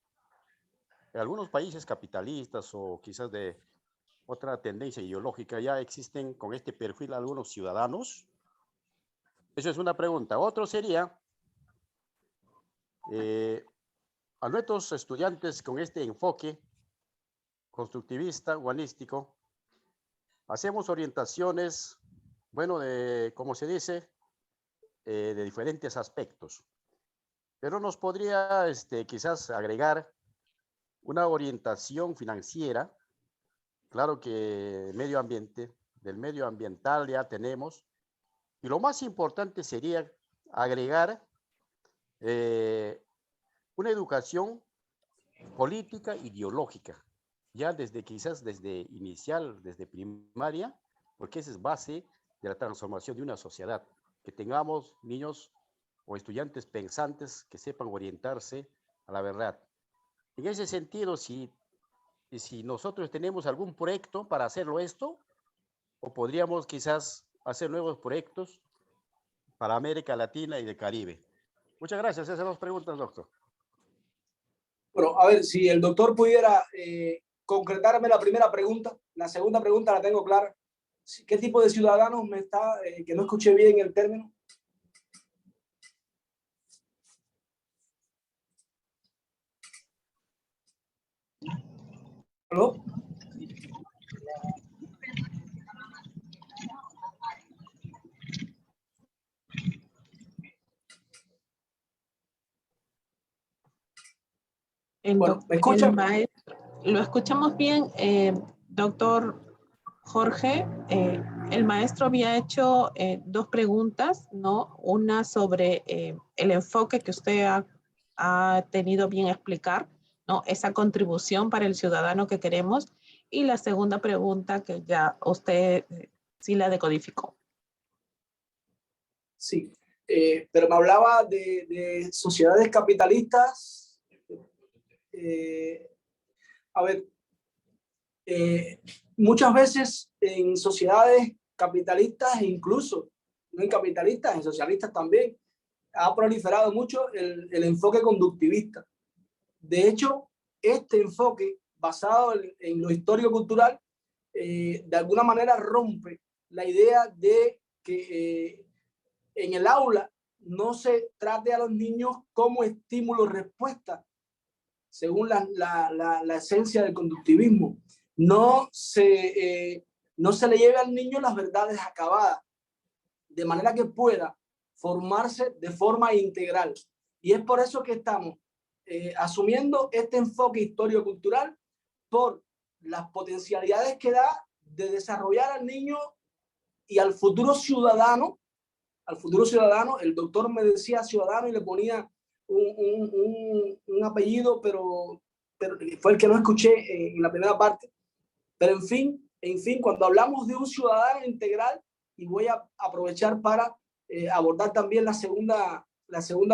en algunos países capitalistas o quizás de otra tendencia ideológica, ya existen con este perfil algunos ciudadanos. Eso es una pregunta. Otro sería, a nuestros estudiantes con este enfoque constructivista, humanístico, hacemos orientaciones, bueno, como se dice, de diferentes aspectos. Pero nos podría quizás agregar una orientación financiera. Claro que medio ambiente, del medio ambiental ya tenemos. Y lo más importante sería agregar una educación política ideológica, ya quizás desde inicial, desde primaria, porque esa es base de la transformación de una sociedad, que tengamos niños o estudiantes pensantes que sepan orientarse a la verdad. En ese sentido, si nosotros tenemos algún proyecto para hacerlo esto, o podríamos quizás hacer nuevos proyectos para América Latina y el Caribe. Muchas gracias. Esas son las preguntas, doctor. Bueno, a ver, si el doctor pudiera concretarme la primera pregunta. La segunda pregunta la tengo clara. ¿Qué tipo de ciudadanos me está, que no escuché bien el término? ¿Aló? Bueno, ¿me escuchan? Lo escuchamos bien, doctor Jorge. El maestro había hecho dos preguntas, ¿no? Una sobre el enfoque que usted ha tenido bien explicar, ¿no? Esa contribución para el ciudadano que queremos. Y la segunda pregunta que ya usted sí la decodificó. Sí, pero me hablaba de sociedades capitalistas. A ver, muchas veces en sociedades capitalistas e incluso no en capitalistas, en socialistas también, ha proliferado mucho el enfoque conductivista. De hecho, este enfoque basado en lo histórico-cultural de alguna manera rompe la idea de que en el aula no se trate a los niños como estímulo-respuesta, según la esencia del conductivismo. No se le lleve al niño las verdades acabadas, de manera que pueda formarse de forma integral. Y es por eso que estamos asumiendo este enfoque histórico-cultural por las potencialidades que da de desarrollar al niño y al futuro ciudadano. Al futuro ciudadano, el doctor me decía ciudadano y le ponía un apellido, pero fue el que no escuché en la primera parte. Pero en fin, cuando hablamos de un ciudadano integral, y voy a aprovechar para abordar también la segunda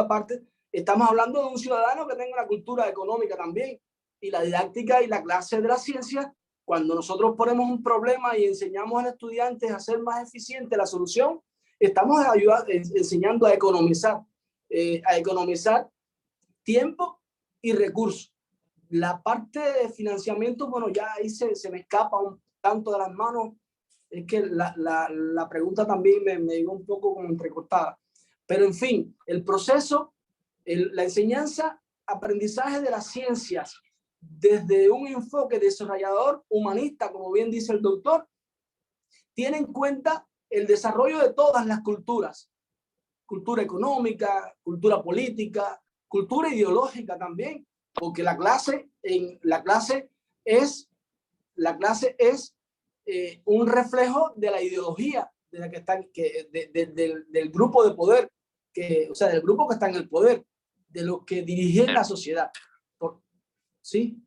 parte, estamos hablando de un ciudadano que tenga una cultura económica también, y la didáctica y la clase de la ciencia. Cuando nosotros ponemos un problema y enseñamos al estudiante a hacer más eficiente la solución, estamos enseñando a economizar tiempo y recursos. La parte de financiamiento, bueno, ya ahí se me escapa un tanto de las manos. Es que la pregunta también me llegó un poco como entrecortada. Pero en fin, el proceso, la enseñanza, aprendizaje de las ciencias, desde un enfoque desarrollador humanista, como bien dice el doctor, tiene en cuenta el desarrollo de todas las culturas, cultura económica, cultura política, cultura ideológica también, porque la clase es un reflejo de la ideología de la que está, del grupo de poder, o sea, del grupo que está en el poder, de los que dirigen la sociedad. ¿sí?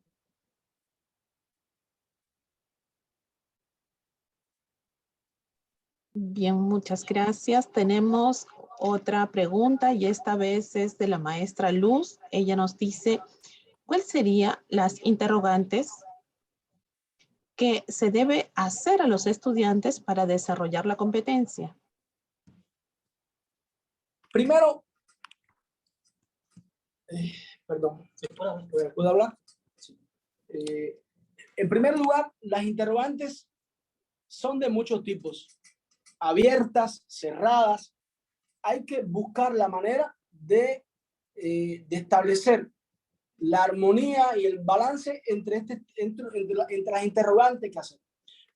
Bien, muchas gracias. Tenemos otra pregunta y esta vez es de la maestra Luz. Ella nos dice, ¿cuáles serían las interrogantes que se debe hacer a los estudiantes para desarrollar la competencia? Primero, perdón, ¿puedo hablar? Sí. En primer lugar, las interrogantes son de muchos tipos, abiertas, cerradas. Hay que buscar la manera de establecer la armonía y el balance entre las interrogantes que hacemos.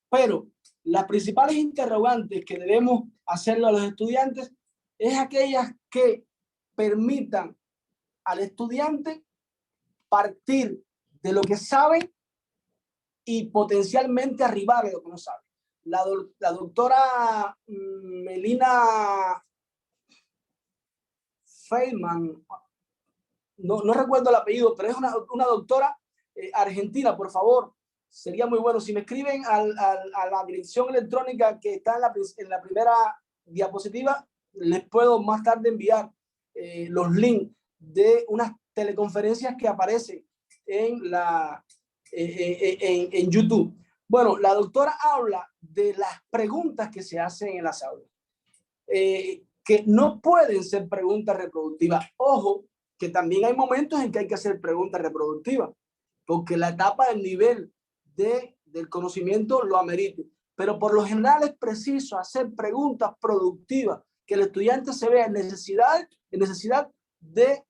Pero las principales interrogantes que debemos hacerle a los estudiantes es aquellas que permitan al estudiante partir de lo que sabe y potencialmente arribar a lo que no sabe. La doctora Melina Feynman, no recuerdo el apellido, pero es una doctora argentina, por favor. Sería muy bueno si me escriben a la dirección electrónica que está en la primera diapositiva, les puedo más tarde enviar los links de unas teleconferencias que aparecen en YouTube. Bueno, la doctora habla de las preguntas que se hacen en las aulas, que no pueden ser preguntas reproductivas. Ojo, que también hay momentos en que hay que hacer preguntas reproductivas, porque la etapa del nivel del conocimiento lo amerita. Pero por lo general es preciso hacer preguntas productivas, que el estudiante se vea en necesidad de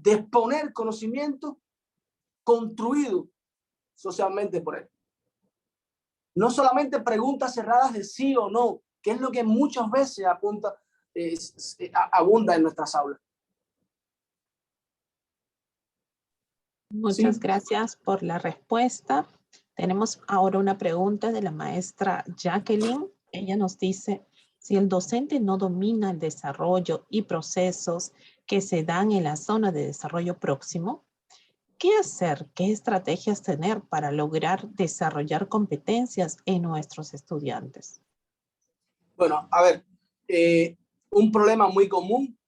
exponer conocimiento construido socialmente por él. No solamente preguntas cerradas de sí o no, que es lo que muchas veces abunda en nuestras aulas. Muchas gracias por la respuesta. Tenemos ahora una pregunta de la maestra Jacqueline. Ella nos dice, si el docente no domina el desarrollo y procesos que se dan en la zona de desarrollo próximo, ¿qué hacer? ¿Qué estrategias tener para lograr desarrollar competencias en nuestros estudiantes? Bueno, a ver, un problema muy común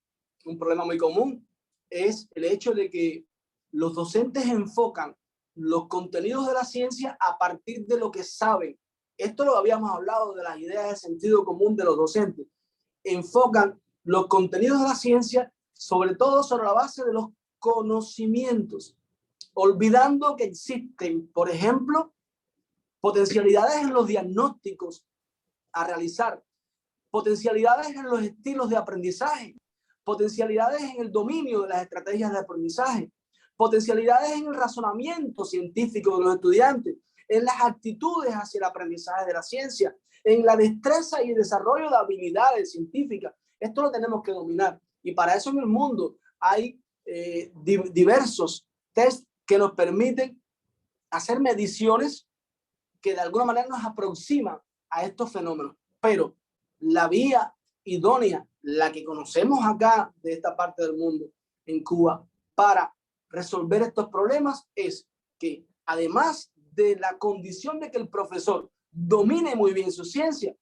es el hecho de que los docentes enfocan los contenidos de la ciencia a partir de lo que saben. Esto lo habíamos hablado de las ideas de sentido común de los docentes. Enfocan los contenidos de la ciencia sobre todo sobre la base de los conocimientos, olvidando que existen, por ejemplo, potencialidades en los diagnósticos a realizar, potencialidades en los estilos de aprendizaje, potencialidades en el dominio de las estrategias de aprendizaje, potencialidades en el razonamiento científico de los estudiantes, en las actitudes hacia el aprendizaje de la ciencia, en la destreza y el desarrollo de habilidades científicas. Esto lo tenemos que dominar. Y para eso en el mundo hay diversos test que nos permiten hacer mediciones que de alguna manera nos aproximan a estos fenómenos. Pero la vía idónea, la que conocemos acá de esta parte del mundo, en Cuba, para resolver estos problemas es que además de la condición de que el profesor domine muy bien su ciencia,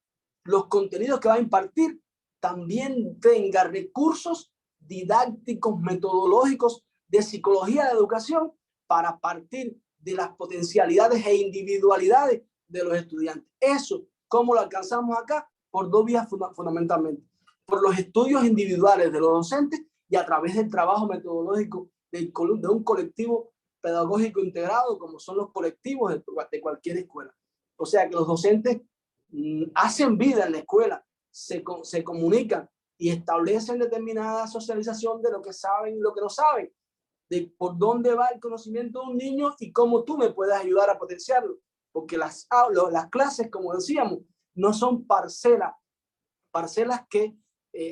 los contenidos que va a impartir también tenga recursos didácticos, metodológicos, de psicología de educación para partir de las potencialidades e individualidades de los estudiantes. Eso, ¿cómo lo alcanzamos acá? Por dos vías fundamentalmente. Por los estudios individuales de los docentes y a través del trabajo metodológico de un colectivo pedagógico integrado, como son los colectivos de cualquier escuela. O sea que los docentes hacen vida en la escuela, se comunican y establecen determinada socialización de lo que saben y lo que no saben, de por dónde va el conocimiento de un niño y cómo tú me puedes ayudar a potenciarlo. Porque las clases, como decíamos, no son parcelas que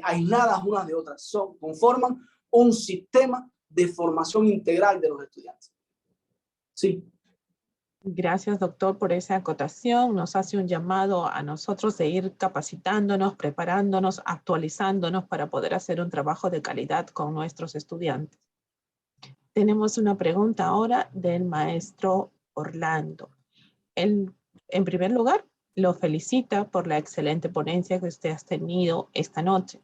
aisladas unas de otras, conforman un sistema de formación integral de los estudiantes. Sí. Gracias, doctor, por esa acotación. Nos hace un llamado a nosotros de ir capacitándonos, preparándonos, actualizándonos para poder hacer un trabajo de calidad con nuestros estudiantes. tenemos una pregunta ahora del maestro Orlando. Él, en primer lugar, lo felicita por la excelente ponencia que usted ha tenido esta noche.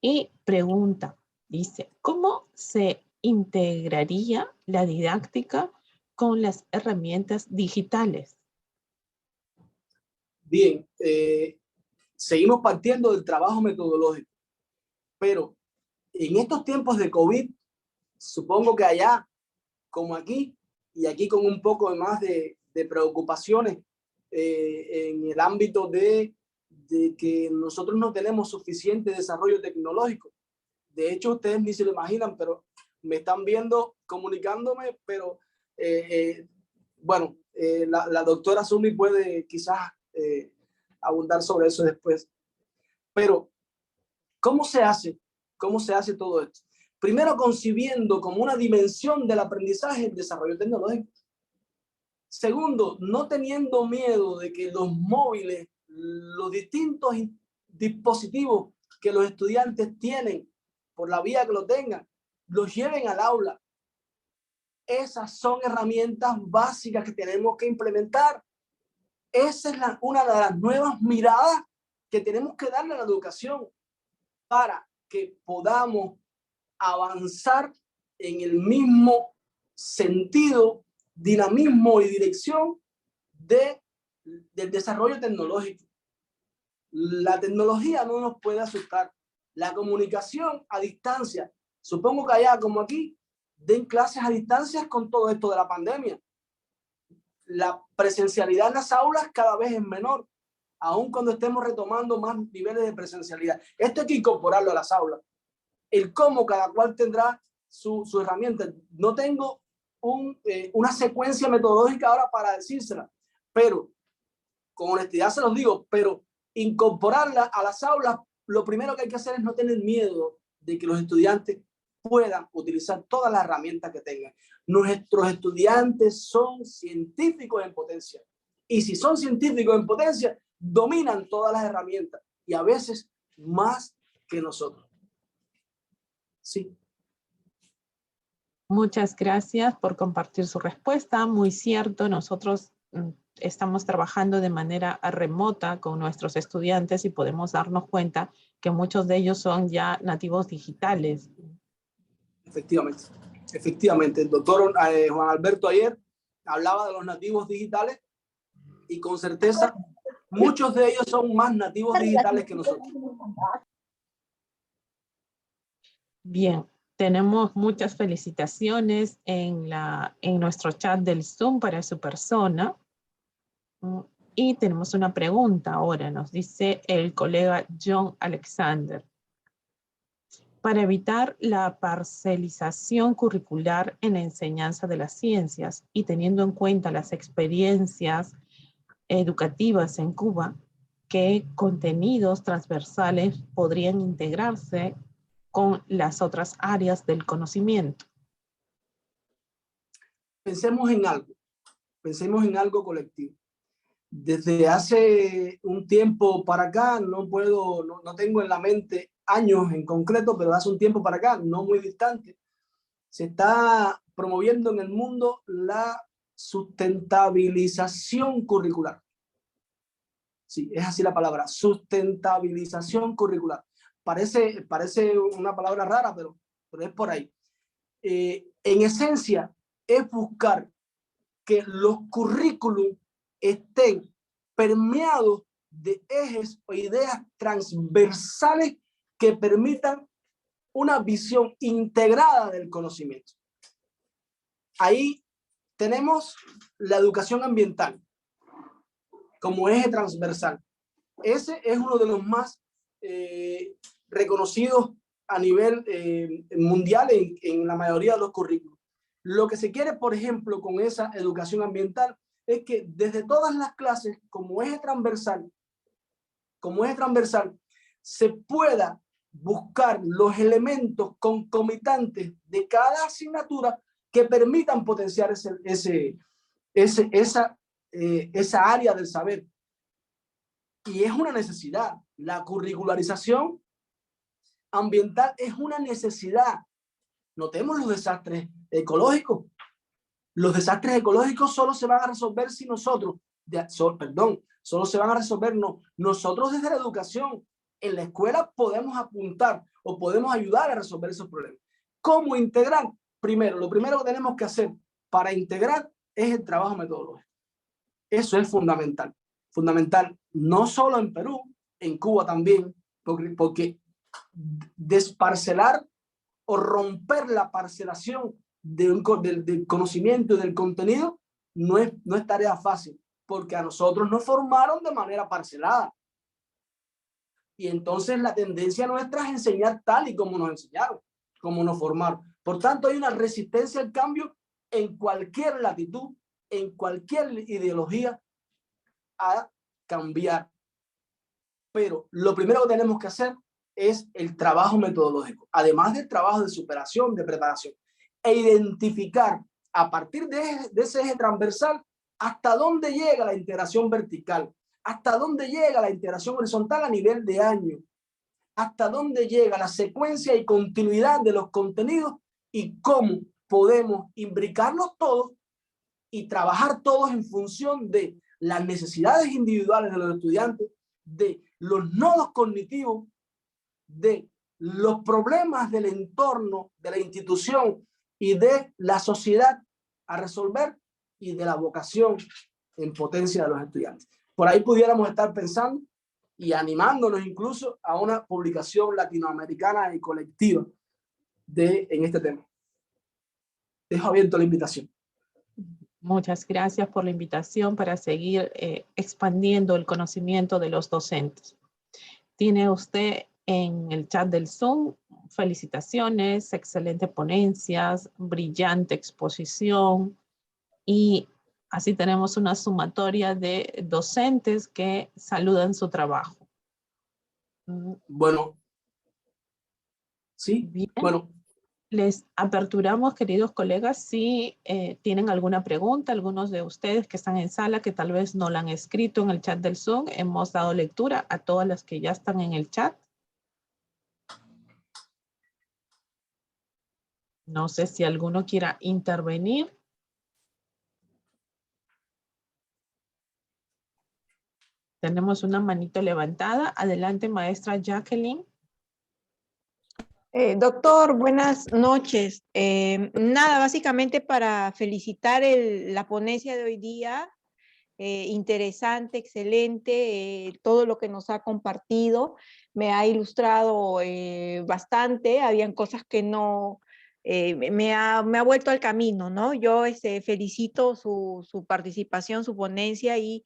Y pregunta, dice, ¿cómo se integraría la didáctica con las herramientas digitales? Bien, seguimos partiendo del trabajo metodológico, pero en estos tiempos de COVID, supongo que allá, como aquí, y aquí con un poco más de preocupaciones en el ámbito de que nosotros no tenemos suficiente desarrollo tecnológico. De hecho, ustedes ni se lo imaginan, pero me están viendo comunicándome, pero bueno, la doctora Sumi puede quizás abundar sobre eso después. Pero, ¿cómo se hace? ¿Cómo se hace todo esto? Primero, concibiendo como una dimensión del aprendizaje el desarrollo tecnológico. Segundo, no teniendo miedo de que los móviles, los distintos dispositivos que los estudiantes tienen, por la vía que lo tengan, los lleven al aula. Esas son herramientas básicas que tenemos que implementar. Esa es una de las nuevas miradas que tenemos que darle a la educación para que podamos avanzar en el mismo sentido, dinamismo y dirección del desarrollo tecnológico. La tecnología no nos puede asustar. La comunicación a distancia, supongo que allá como aquí, den clases a distancia con todo esto de la pandemia. La presencialidad en las aulas cada vez es menor, aun cuando estemos retomando más niveles de presencialidad. Esto hay que incorporarlo a las aulas. El cómo cada cual tendrá su herramienta. No tengo una secuencia metodológica ahora para decírsela, pero con honestidad se los digo, pero incorporarla a las aulas, lo primero que hay que hacer es no tener miedo de que los estudiantes puedan utilizar todas las herramientas que tengan. Nuestros estudiantes son científicos en potencia. Y si son científicos en potencia, dominan todas las herramientas y a veces más que nosotros. Sí. Muchas gracias por compartir su respuesta. Muy cierto, nosotros estamos trabajando de manera remota con nuestros estudiantes y podemos darnos cuenta que muchos de ellos son ya nativos digitales. Efectivamente, efectivamente. El doctor Juan Alberto ayer hablaba de los nativos digitales y con certeza muchos de ellos son más nativos digitales que nosotros. Bien, tenemos muchas felicitaciones en nuestro chat del Zoom para su persona. Y tenemos una pregunta ahora, nos dice el colega John Alexander. Para evitar la parcelización curricular en la enseñanza de las ciencias y teniendo en cuenta las experiencias educativas en Cuba, ¿qué contenidos transversales podrían integrarse con las otras áreas del conocimiento? Pensemos en algo colectivo. Desde hace un tiempo para acá, no tengo en la mente años en concreto, pero hace un tiempo para acá, no muy distante, se está promoviendo en el mundo la sustentabilización curricular. Sí, es así la palabra, sustentabilización curricular. Parece una palabra rara, pero es por ahí. En esencia, es buscar que los currículum estén permeados de ejes o ideas transversales que permitan una visión integrada del conocimiento. Ahí tenemos la educación ambiental como eje transversal. Ese es uno de los más reconocidos a nivel mundial en la mayoría de los currículos. Lo que se quiere, por ejemplo, con esa educación ambiental es que desde todas las clases, como eje transversal, se pueda buscar los elementos concomitantes de cada asignatura que permitan potenciar esa área del saber. Y es una necesidad. La curricularización ambiental es una necesidad. Notemos los desastres ecológico. Los desastres ecológicos solo se van a resolver si nosotros, solo se van a resolver, no, nosotros desde la educación, en la escuela podemos apuntar o podemos ayudar a resolver esos problemas. ¿Cómo integrar? Primero, lo primero que tenemos que hacer para integrar es el trabajo metodológico. Eso es fundamental. Fundamental no solo en Perú, en Cuba también, porque desparcelar o romper la parcelación del conocimiento y del contenido no es tarea fácil, porque a nosotros nos formaron de manera parcelada. Y entonces la tendencia nuestra es enseñar tal y como nos enseñaron, como nos formaron. Por tanto, hay una resistencia al cambio en cualquier latitud, en cualquier ideología, a cambiar. Pero lo primero que tenemos que hacer es el trabajo metodológico, además del trabajo de superación, de preparación, e identificar a partir de ese eje transversal hasta dónde llega la integración vertical, hasta dónde llega la integración horizontal a nivel de año, hasta dónde llega la secuencia y continuidad de los contenidos y cómo podemos imbricarlos todos y trabajar todos en función de las necesidades individuales de los estudiantes, de los nodos cognitivos, de los problemas del entorno, de la institución y de la sociedad a resolver y de la vocación en potencia de los estudiantes. Por ahí pudiéramos estar pensando y animándonos incluso a una publicación latinoamericana y colectiva en este tema. Dejo abierto la invitación. Muchas gracias por la invitación para seguir expandiendo el conocimiento de los docentes. Tiene usted en el chat del Zoom felicitaciones, excelente ponencias, brillante exposición y así tenemos una sumatoria de docentes que saludan su trabajo. Bueno, sí, bien. Bueno. Les aperturamos, queridos colegas, si tienen alguna pregunta, algunos de ustedes que están en sala que tal vez no la han escrito en el chat del Zoom, hemos dado lectura a todas las que ya están en el chat. No sé si alguno quiera intervenir. Tenemos una manito levantada. Adelante, maestra Jacqueline. Doctor, buenas noches. Nada, básicamente para felicitar la ponencia de hoy día. Interesante, excelente, todo lo que nos ha compartido. Me ha ilustrado bastante. Habían cosas que no... me ha vuelto al camino, ¿no? Yo felicito su participación, su ponencia y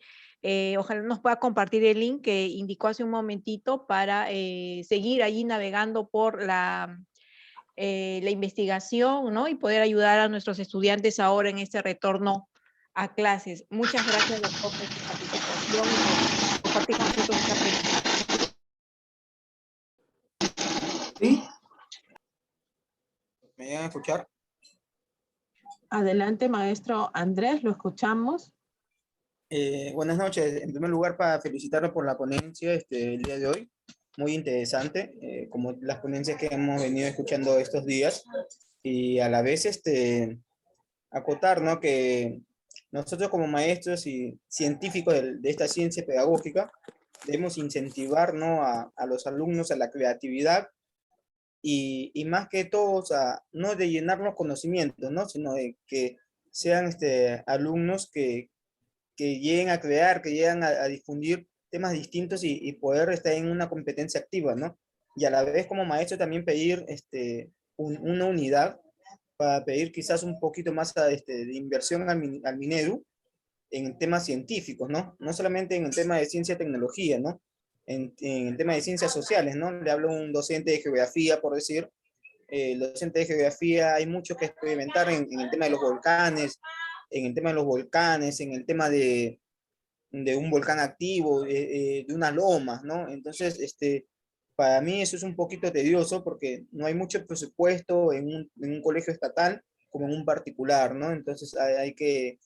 ojalá nos pueda compartir el link que indicó hace un momentito para seguir allí navegando por la investigación, ¿no? Y poder ayudar a nuestros estudiantes ahora en este retorno a clases. Muchas gracias, doctor, por su participación y por compartir con nosotros esta presentación. ¿Sí? ¿Me van a escuchar? Adelante, maestro Andrés, lo escuchamos. Buenas noches. En primer lugar, para felicitarlo por la ponencia el día de hoy. Muy interesante, como las ponencias que hemos venido escuchando estos días. Y a la vez, acotar, ¿no? Que nosotros como maestros y científicos de esta ciencia pedagógica debemos incentivar, ¿no? a los alumnos a la creatividad y más que todo, o sea, no de llenar los conocimientos, ¿no? Sino de que sean alumnos que lleguen a crear, que lleguen a difundir temas distintos y poder estar en una competencia activa, ¿no? Y a la vez como maestro también pedir una unidad para pedir quizás un poquito más de inversión al Minedu en temas científicos, ¿no? No solamente en el tema de ciencia y tecnología, ¿no? En el tema de ciencias sociales, ¿no? Le hablo a un docente de geografía, por decir, el docente de geografía, hay mucho que experimentar en el tema de los volcanes, en el tema de un volcán activo, de unas lomas, ¿no? Entonces, para mí eso es un poquito tedioso porque no hay mucho presupuesto en un colegio estatal como en un particular, ¿no? Entonces hay que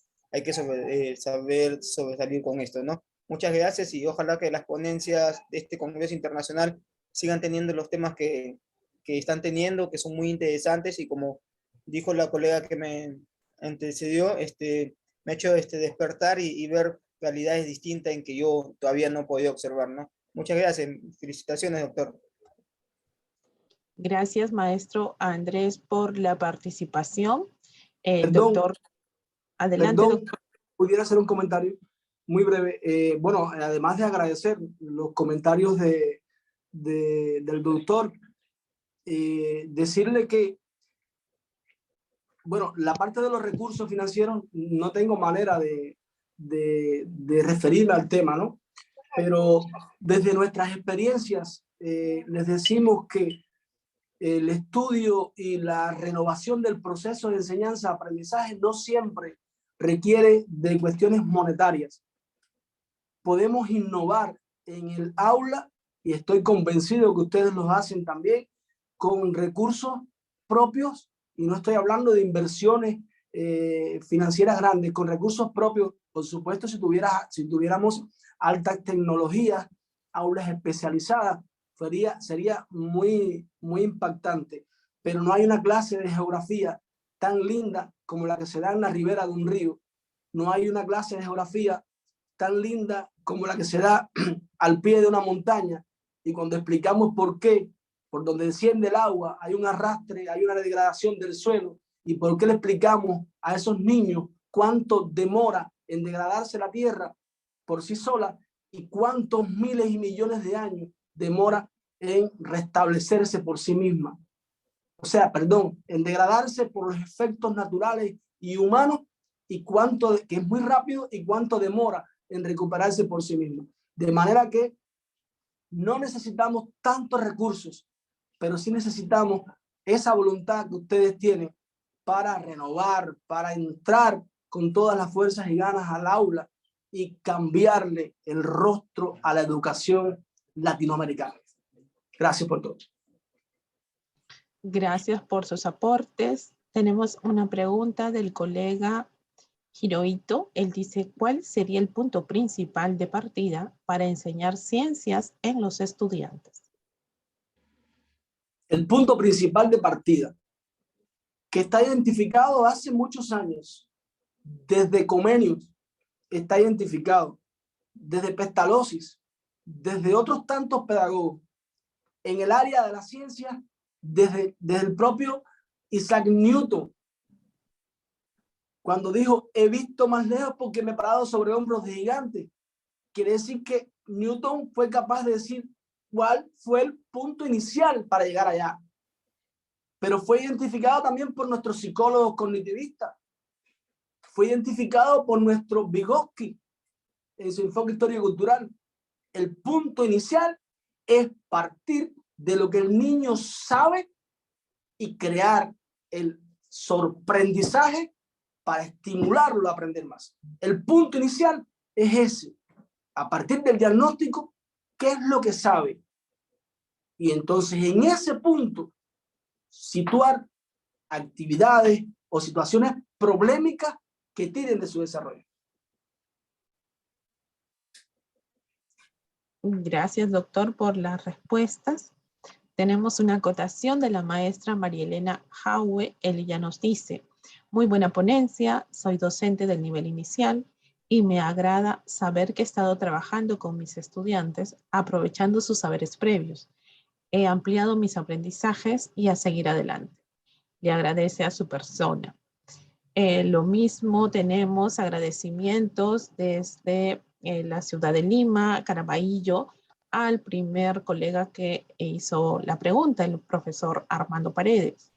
saber sobresalir con esto, ¿no? Muchas gracias y ojalá que las ponencias de este Congreso Internacional sigan teniendo los temas que están teniendo, que son muy interesantes y como dijo la colega que me antecedió, me ha hecho despertar y ver realidades distintas en que yo todavía no he podido observar, ¿no? Muchas gracias. Felicitaciones, doctor. Gracias, maestro Andrés, por la participación. Perdón, Doctor, adelante, perdón, doctor. pudiera hacer un comentario muy breve. Bueno, además de agradecer los comentarios del doctor, decirle que, bueno, la parte de los recursos financieros no tengo manera de referirme al tema, ¿no? Pero desde nuestras experiencias les decimos que el estudio y la renovación del proceso de enseñanza-aprendizaje no siempre requiere de cuestiones monetarias. Podemos innovar en el aula, y estoy convencido que ustedes lo hacen también, con recursos propios, y no estoy hablando de inversiones financieras grandes, con recursos propios. Por supuesto, si tuviéramos altas tecnologías, aulas especializadas, sería muy impactante, pero no hay una clase de geografía tan linda como la que se da en la ribera de un río. No hay una clase de geografía tan linda como la que se da al pie de una montaña, y cuando explicamos por qué, por donde desciende el agua, hay un arrastre, hay una degradación del suelo, y por qué le explicamos a esos niños cuánto demora en degradarse la tierra por sí sola y cuántos miles y millones de años demora en restablecerse por sí misma. O sea, perdón, en degradarse por los efectos naturales y humanos, y cuánto, que es muy rápido, y cuánto demora en recuperarse por sí mismo. De manera que no necesitamos tantos recursos, pero sí necesitamos esa voluntad que ustedes tienen para renovar, para entrar con todas las fuerzas y ganas al aula y cambiarle el rostro a la educación latinoamericana. Gracias por todo. Gracias por sus aportes. Tenemos una pregunta del colega Hirohito. Él dice, ¿cuál sería el punto principal de partida para enseñar ciencias en los estudiantes? El punto principal de partida, que está identificado hace muchos años, desde Comenius, está identificado, desde Pestalozzi, desde otros tantos pedagogos, en el área de la ciencia, desde el propio Isaac Newton, cuando dijo, he visto más lejos porque me he parado sobre hombros de gigantes. Quiere decir que Newton fue capaz de decir cuál fue el punto inicial para llegar allá. Pero fue identificado también por nuestros psicólogos cognitivistas. Fue identificado por nuestro Vygotsky en su enfoque histórico-cultural. El punto inicial es partir de lo que el niño sabe y crear el sorprendizaje para estimularlo a aprender más. El punto inicial es ese. A partir del diagnóstico, ¿qué es lo que sabe? Y entonces en ese punto situar actividades o situaciones problemáticas que tiren de su desarrollo. Gracias, doctor, por las respuestas. Tenemos una acotación de la maestra María Elena Jaue. Ella nos dice, muy buena ponencia, soy docente del nivel inicial y me agrada saber que he estado trabajando con mis estudiantes aprovechando sus saberes previos. He ampliado mis aprendizajes y a seguir adelante. Le agradece a su persona. Lo mismo tenemos agradecimientos desde la ciudad de Lima, Caraballo, al primer colega que hizo la pregunta, el profesor Armando Paredes.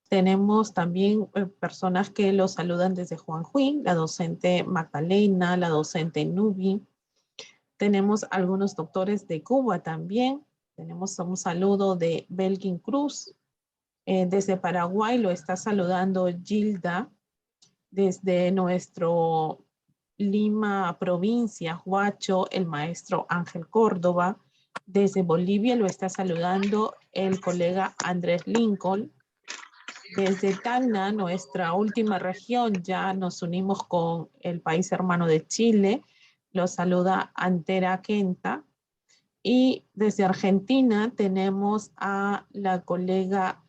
Tenemos también personas que lo saludan desde Juanjuín, la docente Magdalena, la docente Nubi. Tenemos algunos doctores de Cuba también. Tenemos un saludo de Belgin Cruz. Desde Paraguay lo está saludando Gilda. Desde nuestro Lima provincia, Huacho, el maestro Ángel Córdoba. Desde Bolivia lo está saludando el colega Andrés Lincoln. Desde Tacna, nuestra última región, ya nos unimos con el país hermano de Chile. Lo saluda Antera Quenta. Y desde Argentina tenemos a la colega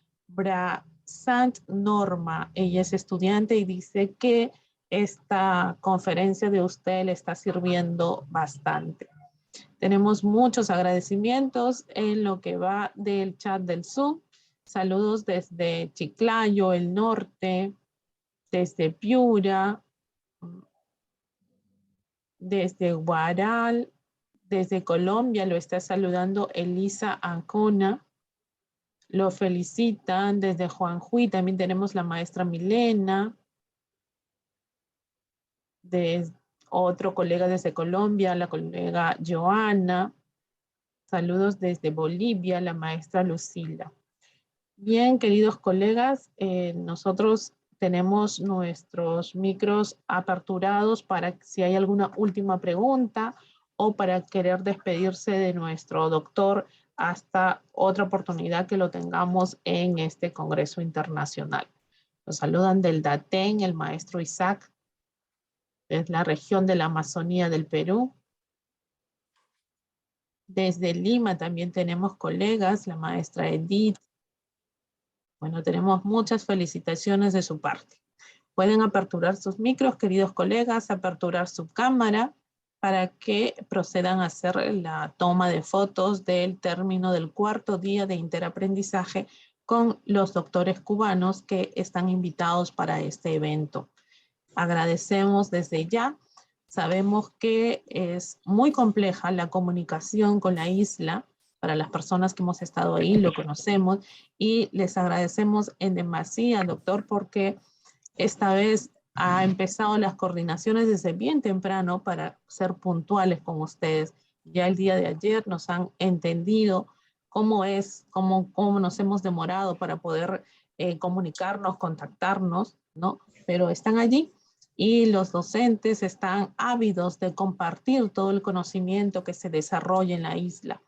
Sant Norma. Ella es estudiante y dice que esta conferencia de usted le está sirviendo bastante. Tenemos muchos agradecimientos en lo que va del chat del Zoom. Saludos desde Chiclayo, el norte, desde Piura, desde Guaral, desde Colombia lo está saludando Elisa Ancona. Lo felicitan desde Juanjuy. También tenemos la maestra Milena. De otro colega desde Colombia, la colega Joana. Saludos desde Bolivia, la maestra Lucila. Bien, queridos colegas, nosotros tenemos nuestros micros aperturados para si hay alguna última pregunta o para querer despedirse de nuestro doctor hasta otra oportunidad que lo tengamos en este Congreso Internacional. Nos saludan del Datén, el maestro Isaac, es la región de la Amazonía del Perú. Desde Lima también tenemos colegas, la maestra Edith. Bueno, tenemos muchas felicitaciones de su parte. Pueden aperturar sus micros, queridos colegas, aperturar su cámara para que procedan a hacer la toma de fotos del término del cuarto día de interaprendizaje con los doctores cubanos que están invitados para este evento. Agradecemos desde ya. Sabemos que es muy compleja la comunicación con la isla. Para las personas que hemos estado ahí, lo conocemos. Y les agradecemos en demasía, doctor, porque esta vez ha empezado las coordinaciones desde bien temprano para ser puntuales con ustedes. Ya el día de ayer nos han entendido cómo nos hemos demorado para poder comunicarnos, contactarnos, ¿no? Pero están allí. Y los docentes están ávidos de compartir todo el conocimiento que se desarrolla en la isla.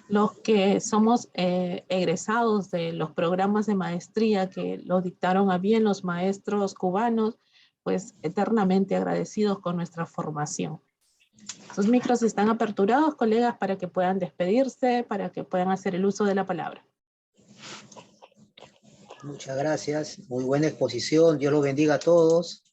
Los que somos egresados de los programas de maestría que lo dictaron a bien los maestros cubanos, pues eternamente agradecidos con nuestra formación. Sus micros están aperturados, colegas, para que puedan despedirse, para que puedan hacer el uso de la palabra. Muchas gracias, muy buena exposición, Dios los bendiga a todos.